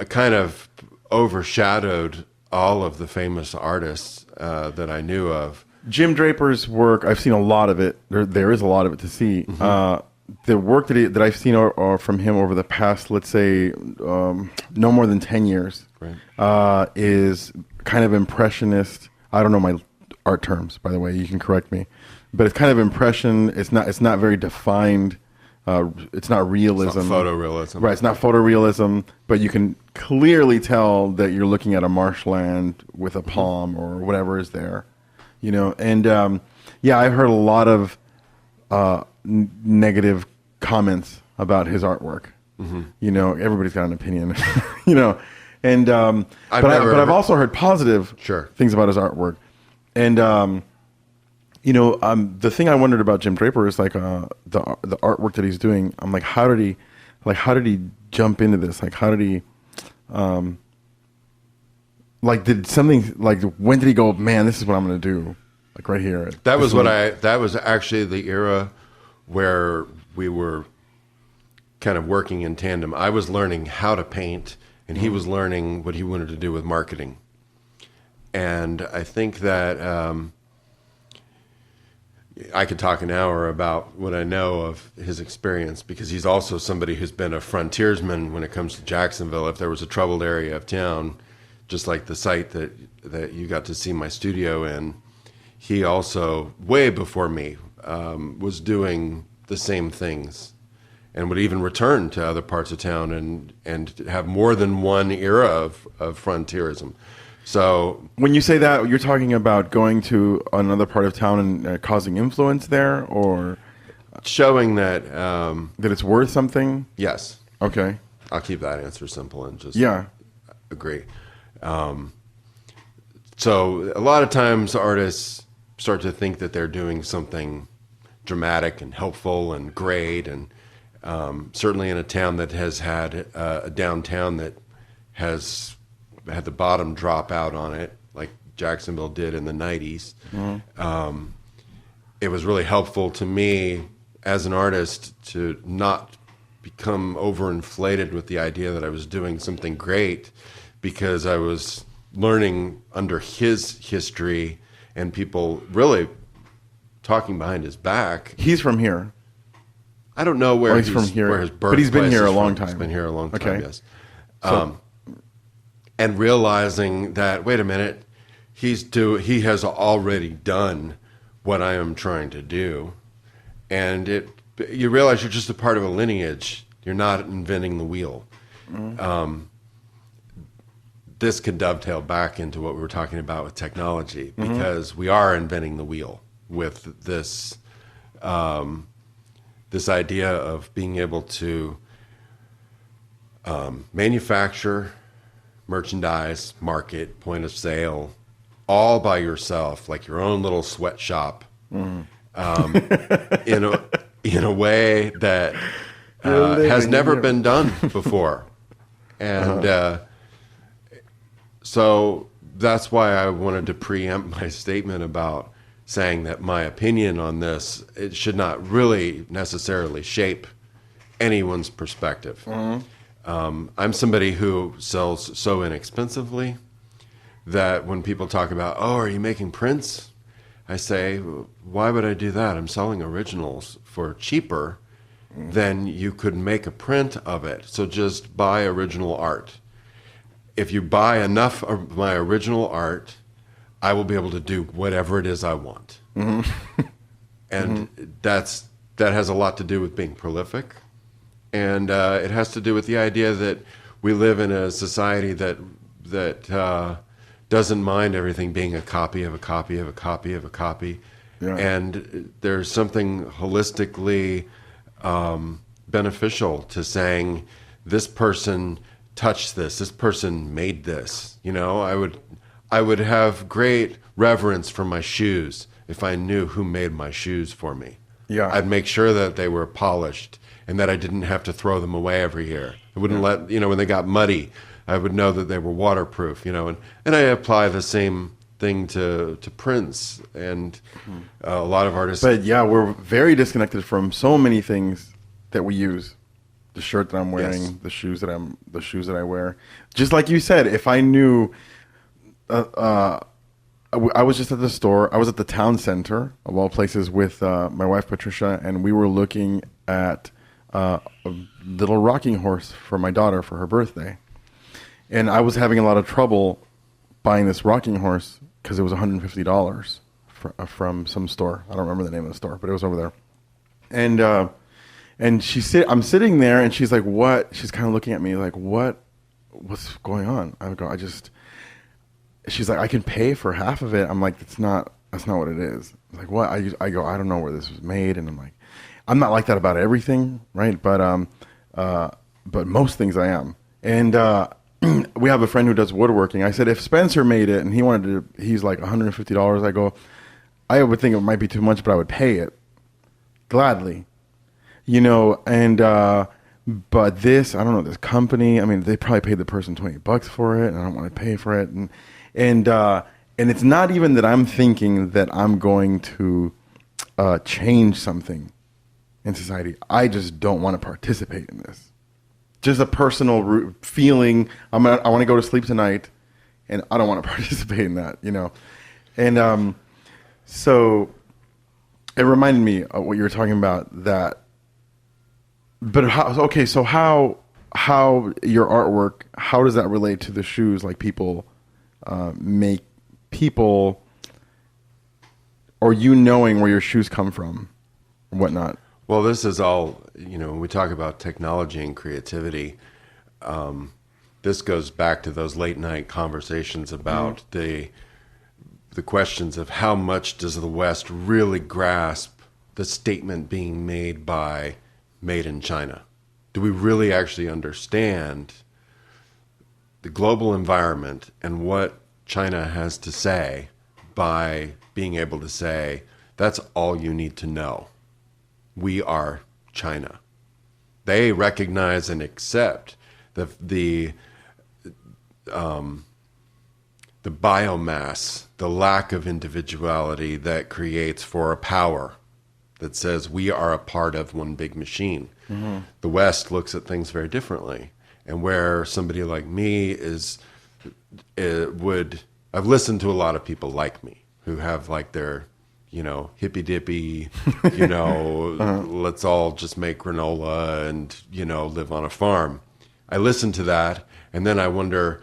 kind of overshadowed all of the famous artists that I knew of. Jim Draper's work, I've seen a lot of it. There is a lot of it to see. The work that I've seen from him over the past, let's say, no more than 10 years, is kind of impressionist. I don't know my art terms, by the way. You can correct me, but it's kind of impression. It's not very defined. It's not realism. It's not photorealism. Right. It's not photorealism, but you can clearly tell that you're looking at a marshland with a palm or whatever is there, And I've heard a lot of negative comments about his artwork. Everybody's got an opinion, And but I've also heard positive things about his artwork, and the thing I wondered about Jim Draper is like the artwork that he's doing. I'm like, how did he jump into this? Like, how did he did something like when did he go? Man, this is what I'm going to do. Like right here. That was actually the era where we were kind of working in tandem. I was learning how to paint, and he was learning what he wanted to do with marketing. And I think that I could talk an hour about what I know of his experience, because he's also somebody who's been a frontiersman when it comes to Jacksonville. If there was a troubled area of town, just like the site that you got to see my studio in, he also, way before me, was doing the same things and would even return to other parts of town and have more than one era of frontierism. So when you say that, you're talking about going to another part of town and causing influence there, or showing that it's worth something? Yes. Okay. I'll keep that answer simple and just agree. So a lot of times artists start to think that they're doing something dramatic and helpful and great, and certainly in a town that has had a downtown that has had the bottom drop out on it, like Jacksonville did in the 90s. It was really helpful to me as an artist to not become overinflated with the idea that I was doing something great, because I was learning under his history and people really talking behind his back. He's from here. I don't know where he's from here, where his but he's been here a long time. He's been here a long time. Okay. Yes. And realizing that, wait a minute, he has already done what I am trying to do, and you realize you're just a part of a lineage. You're not inventing the wheel. This could dovetail back into what we were talking about with technology, because we are inventing the wheel with this this idea of being able to manufacture, merchandise, market, point of sale, all by yourself, like your own little sweatshop, in a way that has never been done before. And so that's why I wanted to preempt my statement about saying that my opinion on this, it should not really necessarily shape anyone's perspective. I'm somebody who sells so inexpensively that when people talk about, oh, are you making prints? I say, why would I do that? I'm selling originals for cheaper than you could make a print of it. So just buy original art. If you buy enough of my original art, I will be able to do whatever it is I want. Mm-hmm. And that has a lot to do with being prolific. And it has to do with the idea that we live in a society that doesn't mind everything being a copy of a copy of a copy of a copy. Yeah. And there's something holistically beneficial to saying, this person touched this person made this. I would have great reverence for my shoes if I knew who made my shoes for me. Yeah. I'd make sure that they were polished and that I didn't have to throw them away every year. I wouldn't let, when they got muddy, I would know that they were waterproof, and I apply the same thing to prints and a lot of artists. But yeah, we're very disconnected from so many things that we use. The shirt that I'm wearing, yes. the shoes that I wear. Just like you said, if I knew, I was just at the store. I was at the town center of all places with my wife Patricia, and we were looking at a little rocking horse for my daughter for her birthday. And I was having a lot of trouble buying this rocking horse because it was $150 from some store. I don't remember the name of the store, but it was over there. And I'm sitting there, and she's like, "What?" She's kind of looking at me like, "What's going on?" She's like, "I can pay for half of it." I'm like, that's not what it is. I'm like, what? I go, "I don't know where this was made," and I'm like, I'm not like that about everything, right? But most things I am. And we have a friend who does woodworking. I said, if Spencer made it and he's like $150, I go, I would think it might be too much, but I would pay it gladly, and, but this, I don't know, this company, I mean, they probably paid the person $20 for it, and I don't want to pay for it. And it's not even that I'm thinking that I'm going to change something in society. I just don't want to participate in this. Just a personal feeling. I want to go to sleep tonight, and I don't want to participate in that, And so it reminded me of what you were talking about. That, but how your artwork? How does that relate to the shoes? Like people make people, or knowing where your shoes come from, or whatnot. Well, this is all, when we talk about technology and creativity, this goes back to those late night conversations about the questions of how much does the West really grasp the statement being made by made in China? Do we really actually understand the global environment and what China has to say by being able to say, that's all you need to know? We are China. They recognize and accept the biomass, the lack of individuality that creates for a power that says we are a part of one big machine. Mm-hmm. The West looks at things very differently, and where somebody like me I've listened to a lot of people like me who have like their hippy dippy, let's all just make granola and, live on a farm. I listen to that, and then I wonder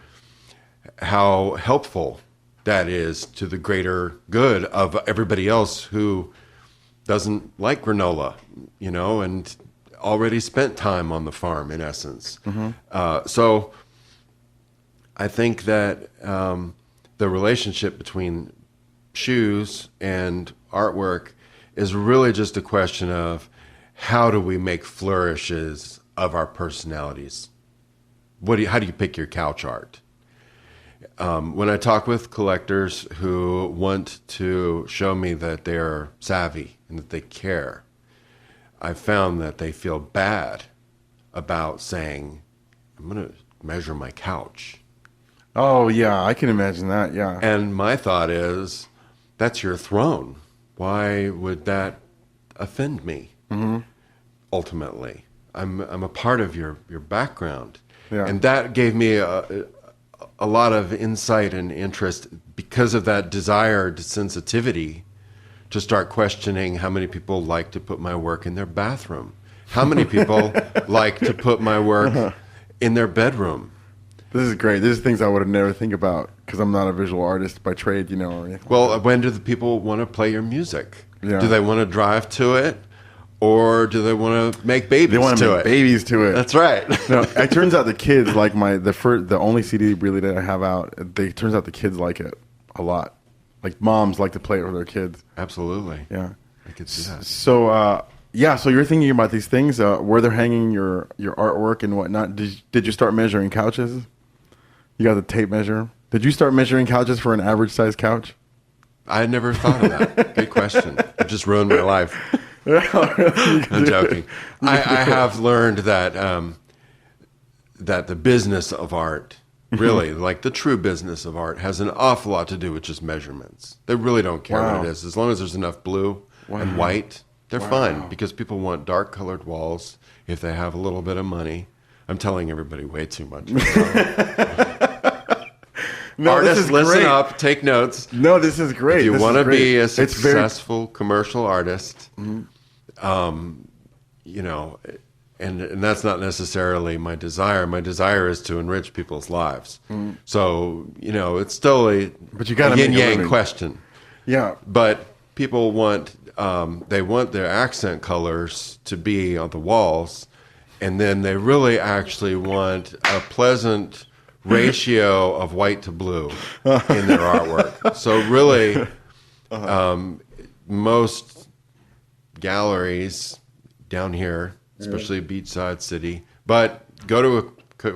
how helpful that is to the greater good of everybody else who doesn't like granola, and already spent time on the farm in essence. Mm-hmm. So I think that the relationship between shoes and artwork is really just a question of how do we make flourishes of our personalities? How do you pick your couch art? When I talk with collectors who want to show me that they're savvy and that they care, I've found that they feel bad about saying, I'm going to measure my couch. Oh, yeah, I can imagine that, yeah. And my thought is, that's your throne. Why would that offend me? Mm-hmm. Ultimately, I'm a part of your background. And that gave me a lot of insight and interest because of that desired sensitivity to start questioning how many people like to put my work in their bathroom. How many people like to put my work in their bedroom? This is great. This is things I would have never think about because I'm not a visual artist by trade, or anything. Well, when do the people want to play your music? Yeah. Do they want to drive to it, or do they want to make babies to it? They want to make babies to it. That's right. No, it turns out the kids like the only CD really that I have out. It turns out the kids like it a lot. Like moms like to play it with their kids. Absolutely. Yeah, I could see that. So so you're thinking about these things, where they're hanging your artwork and whatnot. Did you start measuring couches? You got the tape measure. Did you start measuring couches for an average size couch? I had never thought of that. Good question. It just ruined my life. I'm joking. I have learned that that the business of art, really, like the true business of art, has an awful lot to do with just measurements. They really don't care what it is. As long as there's enough blue and white, they're fine because people want dark colored walls if they have a little bit of money. I'm telling everybody way too much. No, artists, this is listen great. up, take notes. No, this is great. If you want to be a successful commercial artist, and that's not necessarily my desire. My desire is to enrich people's lives. So, it's still a yin-yang question. Yeah. But people want, they want their accent colors to be on the walls, and then they really actually want a pleasant ratio of white to blue in their artwork. So really, most galleries down here, especially beachside city, but go to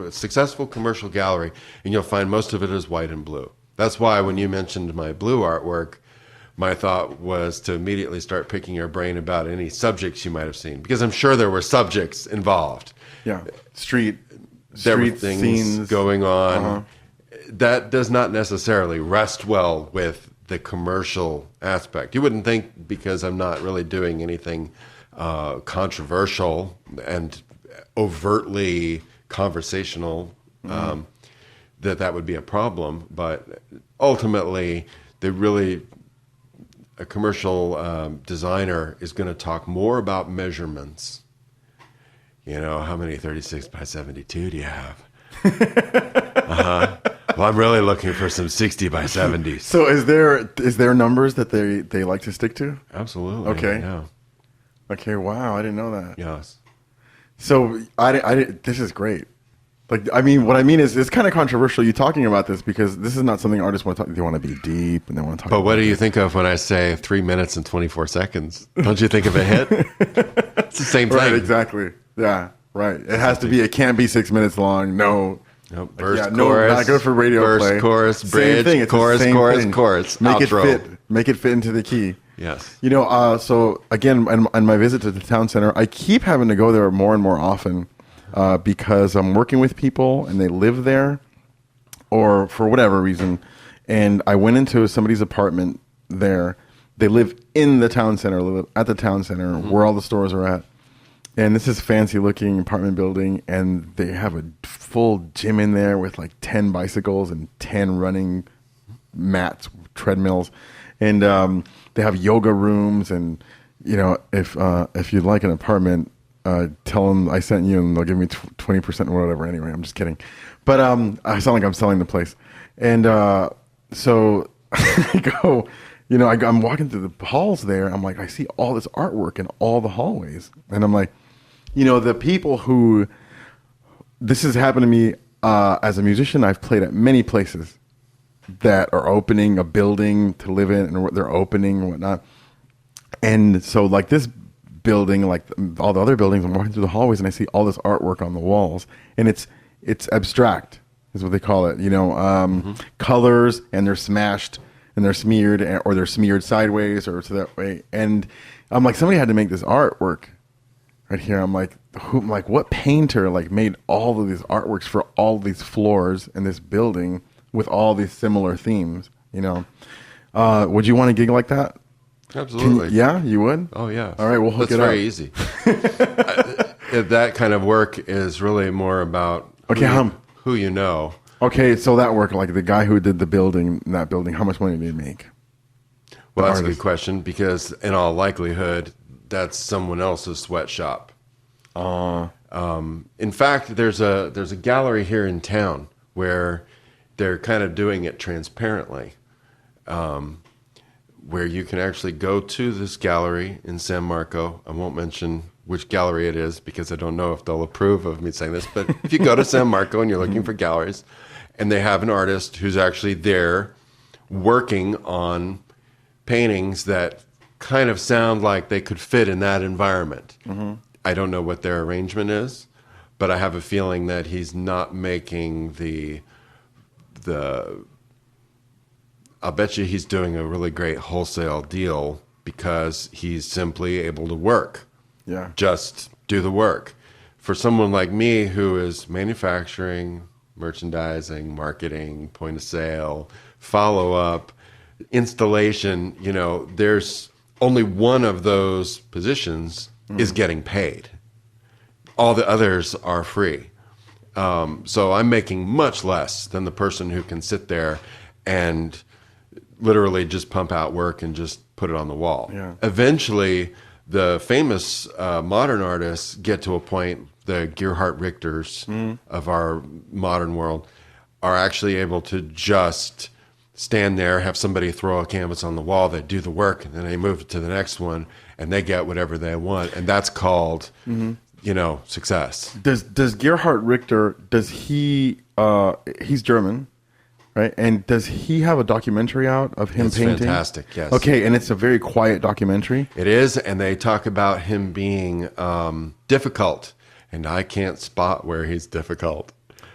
a successful commercial gallery and you'll find most of it is white and blue. That's why when you mentioned my blue artwork, my thought was to immediately start picking your brain about any subjects you might have seen, because I'm sure there were subjects involved. Yeah, street things scenes going on. That does not necessarily rest well with the commercial aspect. You wouldn't think, because I'm not really doing anything controversial and overtly conversational, that would be a problem. But ultimately, a commercial designer is going to talk more about measurements. How many 36 by 72 do you have? Well, I'm really looking for some 60 by 70s. So is there numbers that they like to stick to? Absolutely. Okay. Yeah. Okay. Wow, I didn't know that. Yes. So this is great. What I mean is it's kind of controversial you talking about this, because this is not something artists want to talk. They want to be deep and they want to talk. But what do you think of when I say 3 minutes and 24 seconds? Don't you think of a hit? It's the same thing. Right. Exactly. Yeah. Right. It has to be. It can't be 6 minutes long. No. Burst, chorus. No, not good for radio burst, play. Chorus, bridge, same thing. It's chorus, the same chorus, thing. chorus. Make outro. it fit. Make it fit into the key. Yes. So again, on my visit to the town center, I keep having to go there more and more often because I'm working with people and they live there, or for whatever reason. And I went into somebody's apartment there. They live in the town center, live at the town center where all the stores are at. And this is fancy looking apartment building, and they have a full gym in there with like 10 bicycles and 10 running mats, treadmills. And they have yoga rooms, and if you'd like an apartment, tell them I sent you, and they'll give me 20% or whatever. Anyway, I'm just kidding. But I sound like I'm selling the place. And so I go, I'm walking through the halls there. I'm like, I see all this artwork in all the hallways, and I'm like, the people who this has happened to me as a musician. I've played at many places that are opening a building to live in, and they're opening and whatnot. And so like this building, like all the other buildings, I'm walking through the hallways and I see all this artwork on the walls, and it's abstract is what they call it, colors, and they're smashed and they're smeared, or they're smeared sideways or so that way. And I'm like, somebody had to make this artwork right here. I'm like, what painter made all of these artworks for all these floors in this building with all these similar themes, Would you want a gig like that? Absolutely. Yeah, you would? Oh, yeah. All right, we'll hook it up. That's very easy. That kind of work is really more about Okay, who you know. Okay, so that worked. Like the guy who did that building, how much money did he make? Well, that's a good question, because in all likelihood, that's someone else's sweatshop. In fact, there's a gallery here in town where they're kind of doing it transparently, where you can actually go to this gallery in San Marco. I won't mention which gallery it is because I don't know if they'll approve of me saying this, but if you go to San Marco and you're looking for galleries, and they have an artist who's actually there working on paintings that kind of sound like they could fit in that environment. Mm-hmm. I don't know what their arrangement is, but I have a feeling that he's not making the I'll bet you he's doing a really great wholesale deal because he's simply able to work. Yeah. Just do the work. For someone like me who is manufacturing, merchandising, marketing, point of sale, follow-up, installation, there's only one of those positions is getting paid. All the others are free. So I'm making much less than the person who can sit there and literally just pump out work and just put it on the wall. Yeah. Eventually, the famous modern artists get to a point, the Gerhard Richters of our modern world are actually able to just stand there, have somebody throw a canvas on the wall, they do the work, and then they move to the next one, and they get whatever they want. And that's called, success. Does Gerhard Richter, he's German, right? And does he have a documentary out of him painting? It's fantastic, yes. Okay, and it's a very quiet documentary? It is, and they talk about him being difficult, and I can't spot where he's difficult.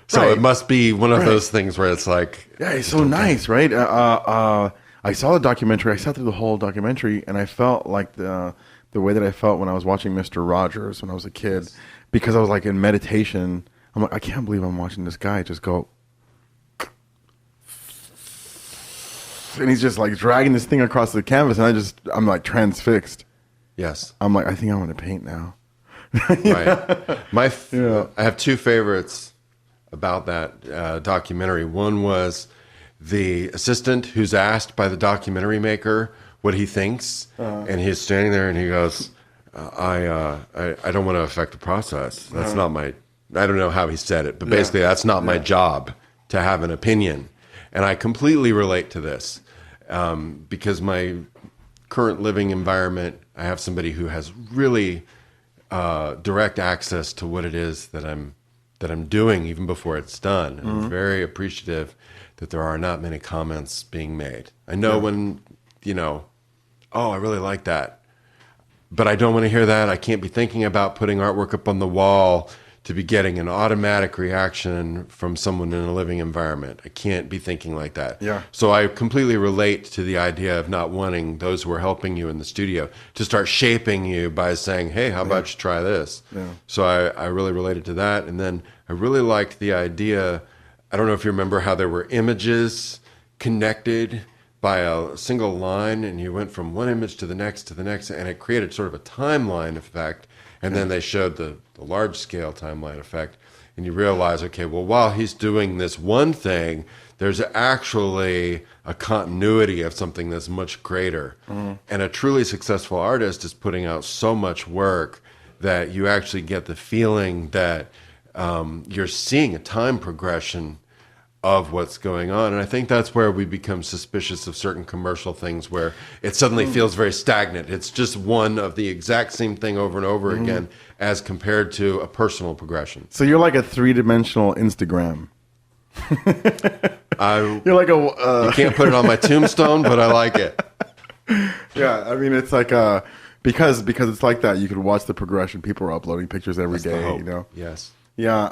So It must be one of those things where it's like... Yeah, he's so nice, right? I saw the documentary. I sat through the whole documentary, and I felt like the way that I felt when I was watching Mr. Rogers when I was a kid, because I was like in meditation. I'm like, I can't believe I'm watching this guy just go... And he's just like dragging this thing across the canvas, and I'm like transfixed. Yes. I'm like, I think I want to paint now. Right. I have two favorites about that documentary. One was the assistant who's asked by the documentary maker what he thinks, and he's standing there and he goes, I don't want to affect the process. That's not my, I don't know how he said it, but basically that's not my job to have an opinion. And I completely relate to this because my current living environment, I have somebody who has really direct access to what it is that I'm doing even before it's done. Mm-hmm. I'm very appreciative that there are not many comments being made. I know when, I really like that, but I don't want to hear that. I can't be thinking about putting artwork up on the wall to be getting an automatic reaction from someone in a living environment. I can't be thinking like that. Yeah. So I completely relate to the idea of not wanting those who are helping you in the studio to start shaping you by saying, hey, how about you try this? Yeah. So I really related to that. And then I really liked the idea, I don't know if you remember how there were images connected by a single line, and you went from one image to the next, and it created sort of a timeline effect. And then they showed the large-scale timeline effect, and you realize, okay, well, while he's doing this one thing, there's actually a continuity of something that's much greater. Mm-hmm. And a truly successful artist is putting out so much work that you actually get the feeling that you're seeing a time progression of what's going on. And I think that's where we become suspicious of certain commercial things where it suddenly feels very stagnant. It's just one of the exact same thing over and over again as compared to a personal progression. So you're like a three-dimensional Instagram. You're like you can't put it on my tombstone, but I like it. Yeah, I mean, it's like because it's like that. You could watch the progression. People are uploading pictures every day, Yes. Yeah.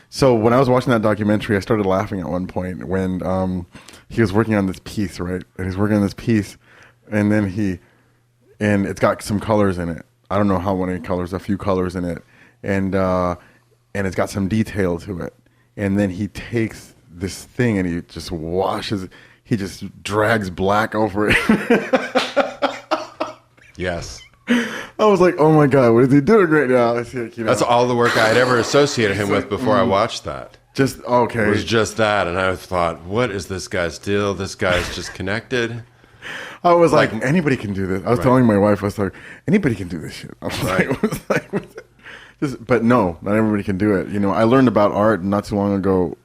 So when I was watching that documentary, I started laughing at one point when he was working on this piece, right? And he's working on this piece, and then it's got some colors in it. I don't know how many colors, a few colors in it, and it's got some detail to it. And then he takes this thing and he just he just drags black over it. Yes. I was like, oh my God, what is he doing right now? That's all the work I had ever associated him with before I watched that. Just, okay. It was just that. And I thought, what is this guy's deal? This guy's just connected. I was like, anybody can do this. I was telling my wife, I was like, anybody can do this shit. I was but no, not everybody can do it. I learned about art not too long ago.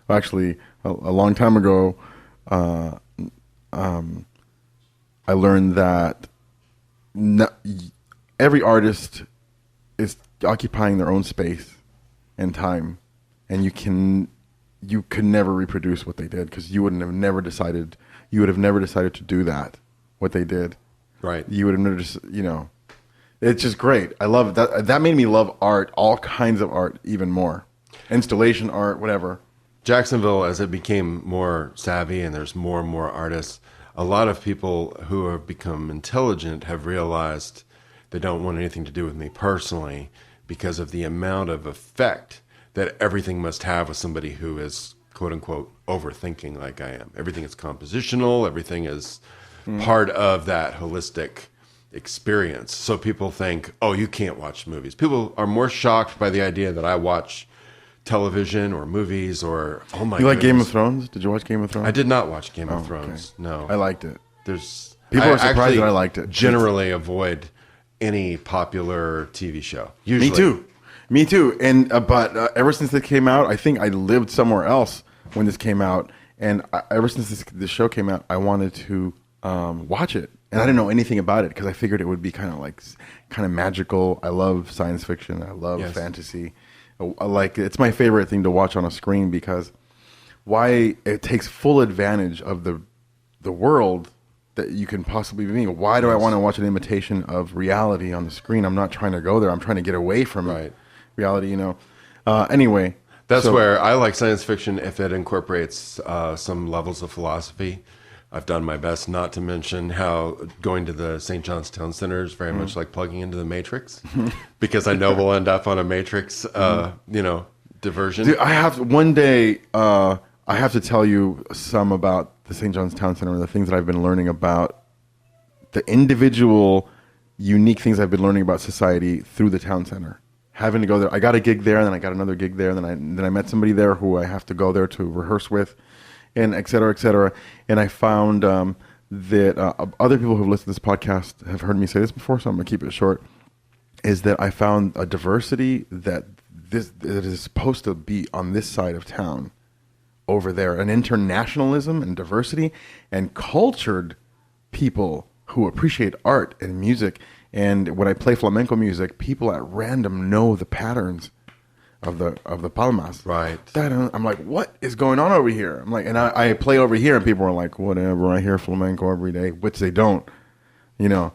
Actually, a long time ago, I learned that every artist is occupying their own space and time, and you could never reproduce what they did because you would have never decided to do that, what they did. Right. You would have never just, it's just great. I love that. That made me love art, all kinds of art, even more. Installation art, whatever. Jacksonville, as it became more savvy and there's more and more artists, a lot of people who have become intelligent have realized they don't want anything to do with me personally because of the amount of effect that everything must have with somebody who is, quote unquote, overthinking like I am. Everything is compositional. Everything is part of that holistic experience. So people think, oh, you can't watch movies. People are more shocked by the idea that I watch television or movies or, oh my god. You like Game of Thrones? Did you watch Game of Thrones? I did not watch Game of Thrones. Okay. No. I liked it. People are surprised that I liked it. Generally avoid any popular TV show. Usually. Me too. And but ever since it came out, I think I lived somewhere else when this came out, and ever since this show came out, I wanted to watch it, and I didn't know anything about it because I figured it would be kind of magical. I love science fiction. I love fantasy. It's my favorite thing to watch on a screen because it takes full advantage of the world that you can possibly be in. Why do I want to watch an imitation of reality on the screen? I'm not trying to go there. I'm trying to get away from reality, Anyway. That's where I like science fiction if it incorporates some levels of philosophy. I've done my best not to mention how going to the St. John's Town Center is very much like plugging into the Matrix because I know we'll end up on a Matrix, diversion. Dude, I have to tell you some about the St. John's Town Center and the things that I've been learning about the individual unique things I've been learning about society through the town center. Having to go there. I got a gig there, and then I got another gig there, and then I met somebody there who I have to go there to rehearse with, and et cetera, et cetera. And I found that other people who've listened to this podcast have heard me say this before, so I'm going to keep it short, is that I found a diversity that is supposed to be on this side of town over there, an internationalism and diversity and cultured people who appreciate art and music. And when I play flamenco music, people at random know the patterns of the palmas. Right. I'm like, what is going on over here? I'm like, and I play over here, and people are like, whatever. I hear flamenco every day, which they don't, And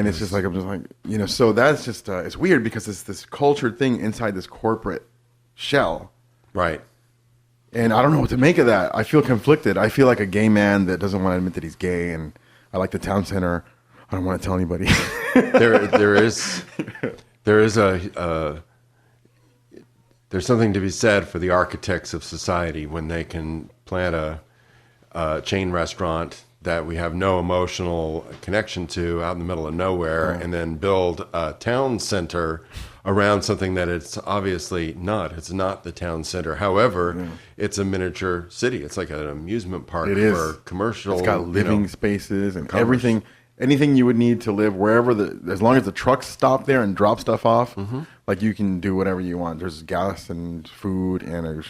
it's just like I'm just like, So that's just it's weird because it's this cultured thing inside this corporate shell. Right. And I don't know what to make of that. I feel conflicted. I feel like a gay man that doesn't want to admit that he's gay, and I like the town center. I don't want to tell anybody. There's something to be said for the architects of society when they can plant a chain restaurant that we have no emotional connection to out in the middle of nowhere, and then build a town center around something that it's obviously not. It's not the town center. However, it's a miniature city. It's like an amusement park for commercial. It's got living spaces and everything. Anything you would need to live wherever as long as the trucks stop there and drop stuff off, like you can do whatever you want. There's gas and food, and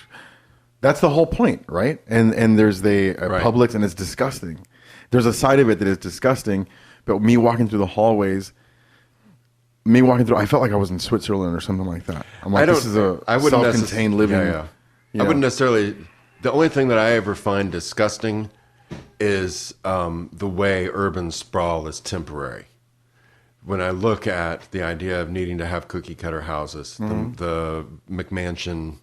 that's the whole point, right? And there's the Publix, and it's disgusting. There's a side of it that is disgusting, but me walking through the hallways, I felt like I was in Switzerland or something like that. I'm like, this is a self-contained living. I wouldn't necessarily. The only thing that I ever find disgusting is the way urban sprawl is temporary. When I look at the idea of needing to have cookie cutter houses, the McMansion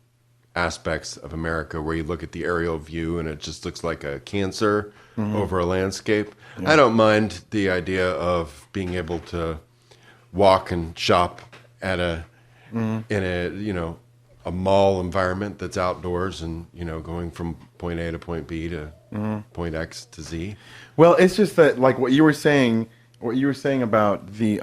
aspects of America where you look at the aerial view and it just looks like a cancer over a landscape. I don't mind the idea of being able to walk and shop at in a mall environment that's outdoors and going from point A to point B to point X to Z. Well, it's just that like what you were saying what you were saying about the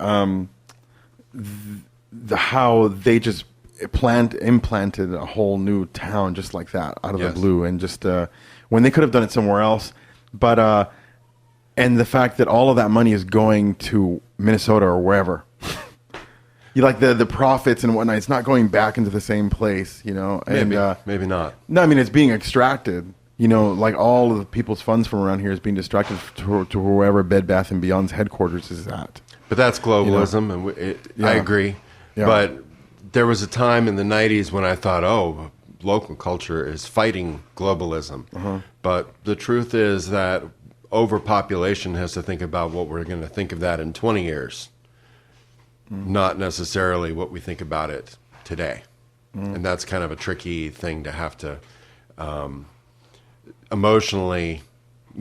how they just implanted a whole new town just like that out of the blue, and just when they could have done it somewhere else, but and the fact that all of that money is going to Minnesota or wherever. You like the profits and whatnot. It's not going back into the same place, you know. And, maybe not. No, I mean it's being extracted. You know, like all of the people's funds from around here is being distracted to wherever Bed Bath & Beyond's headquarters is at. But that's globalism, and I agree. Yeah. But there was a time in the 90s when I thought, oh, local culture is fighting globalism. Uh-huh. But the truth is that overpopulation has to think about what we're going to think of that in 20 years, not necessarily what we think about it today. And that's kind of a tricky thing to have to emotionally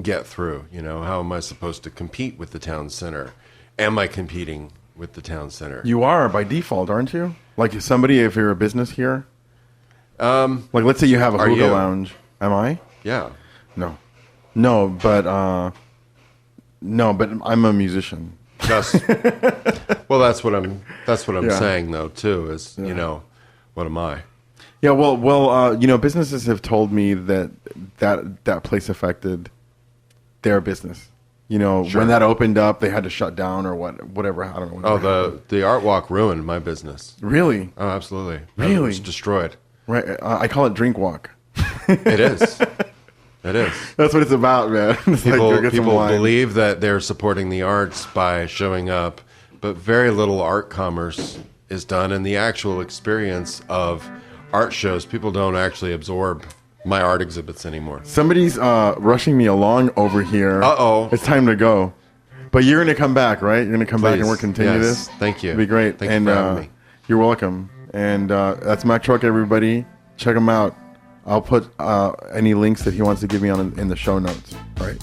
get through. You know, how am I supposed to compete with the town center? Am I competing with the town center? You are by default, aren't you? Like if you're a business here, like let's say you have a hookah lounge. Am I? Yeah. No, but I'm a musician. That's what I'm saying though too. Is you know, what am I? Yeah, well, you know, businesses have told me that place affected their business. You know, when that opened up, they had to shut down or whatever. I don't know. Oh, the art walk ruined my business. Really? Oh, absolutely. Really? It was destroyed. Right. I call it drink walk. It is. It is. That's what it's about, man. People believe that they're supporting the arts by showing up, but very little art commerce is done, and the actual experience of art shows, people don't actually absorb my art exhibits anymore. Somebody's rushing me along over here. Uh-oh. It's time to go. But you're going to come back, right? You're going to come back and we'll continue this? Thank you. It'll be great. Thank you for having me. You're welcome. And that's Mactruque, everybody. Check him out. I'll put any links that he wants to give me in the show notes. All right.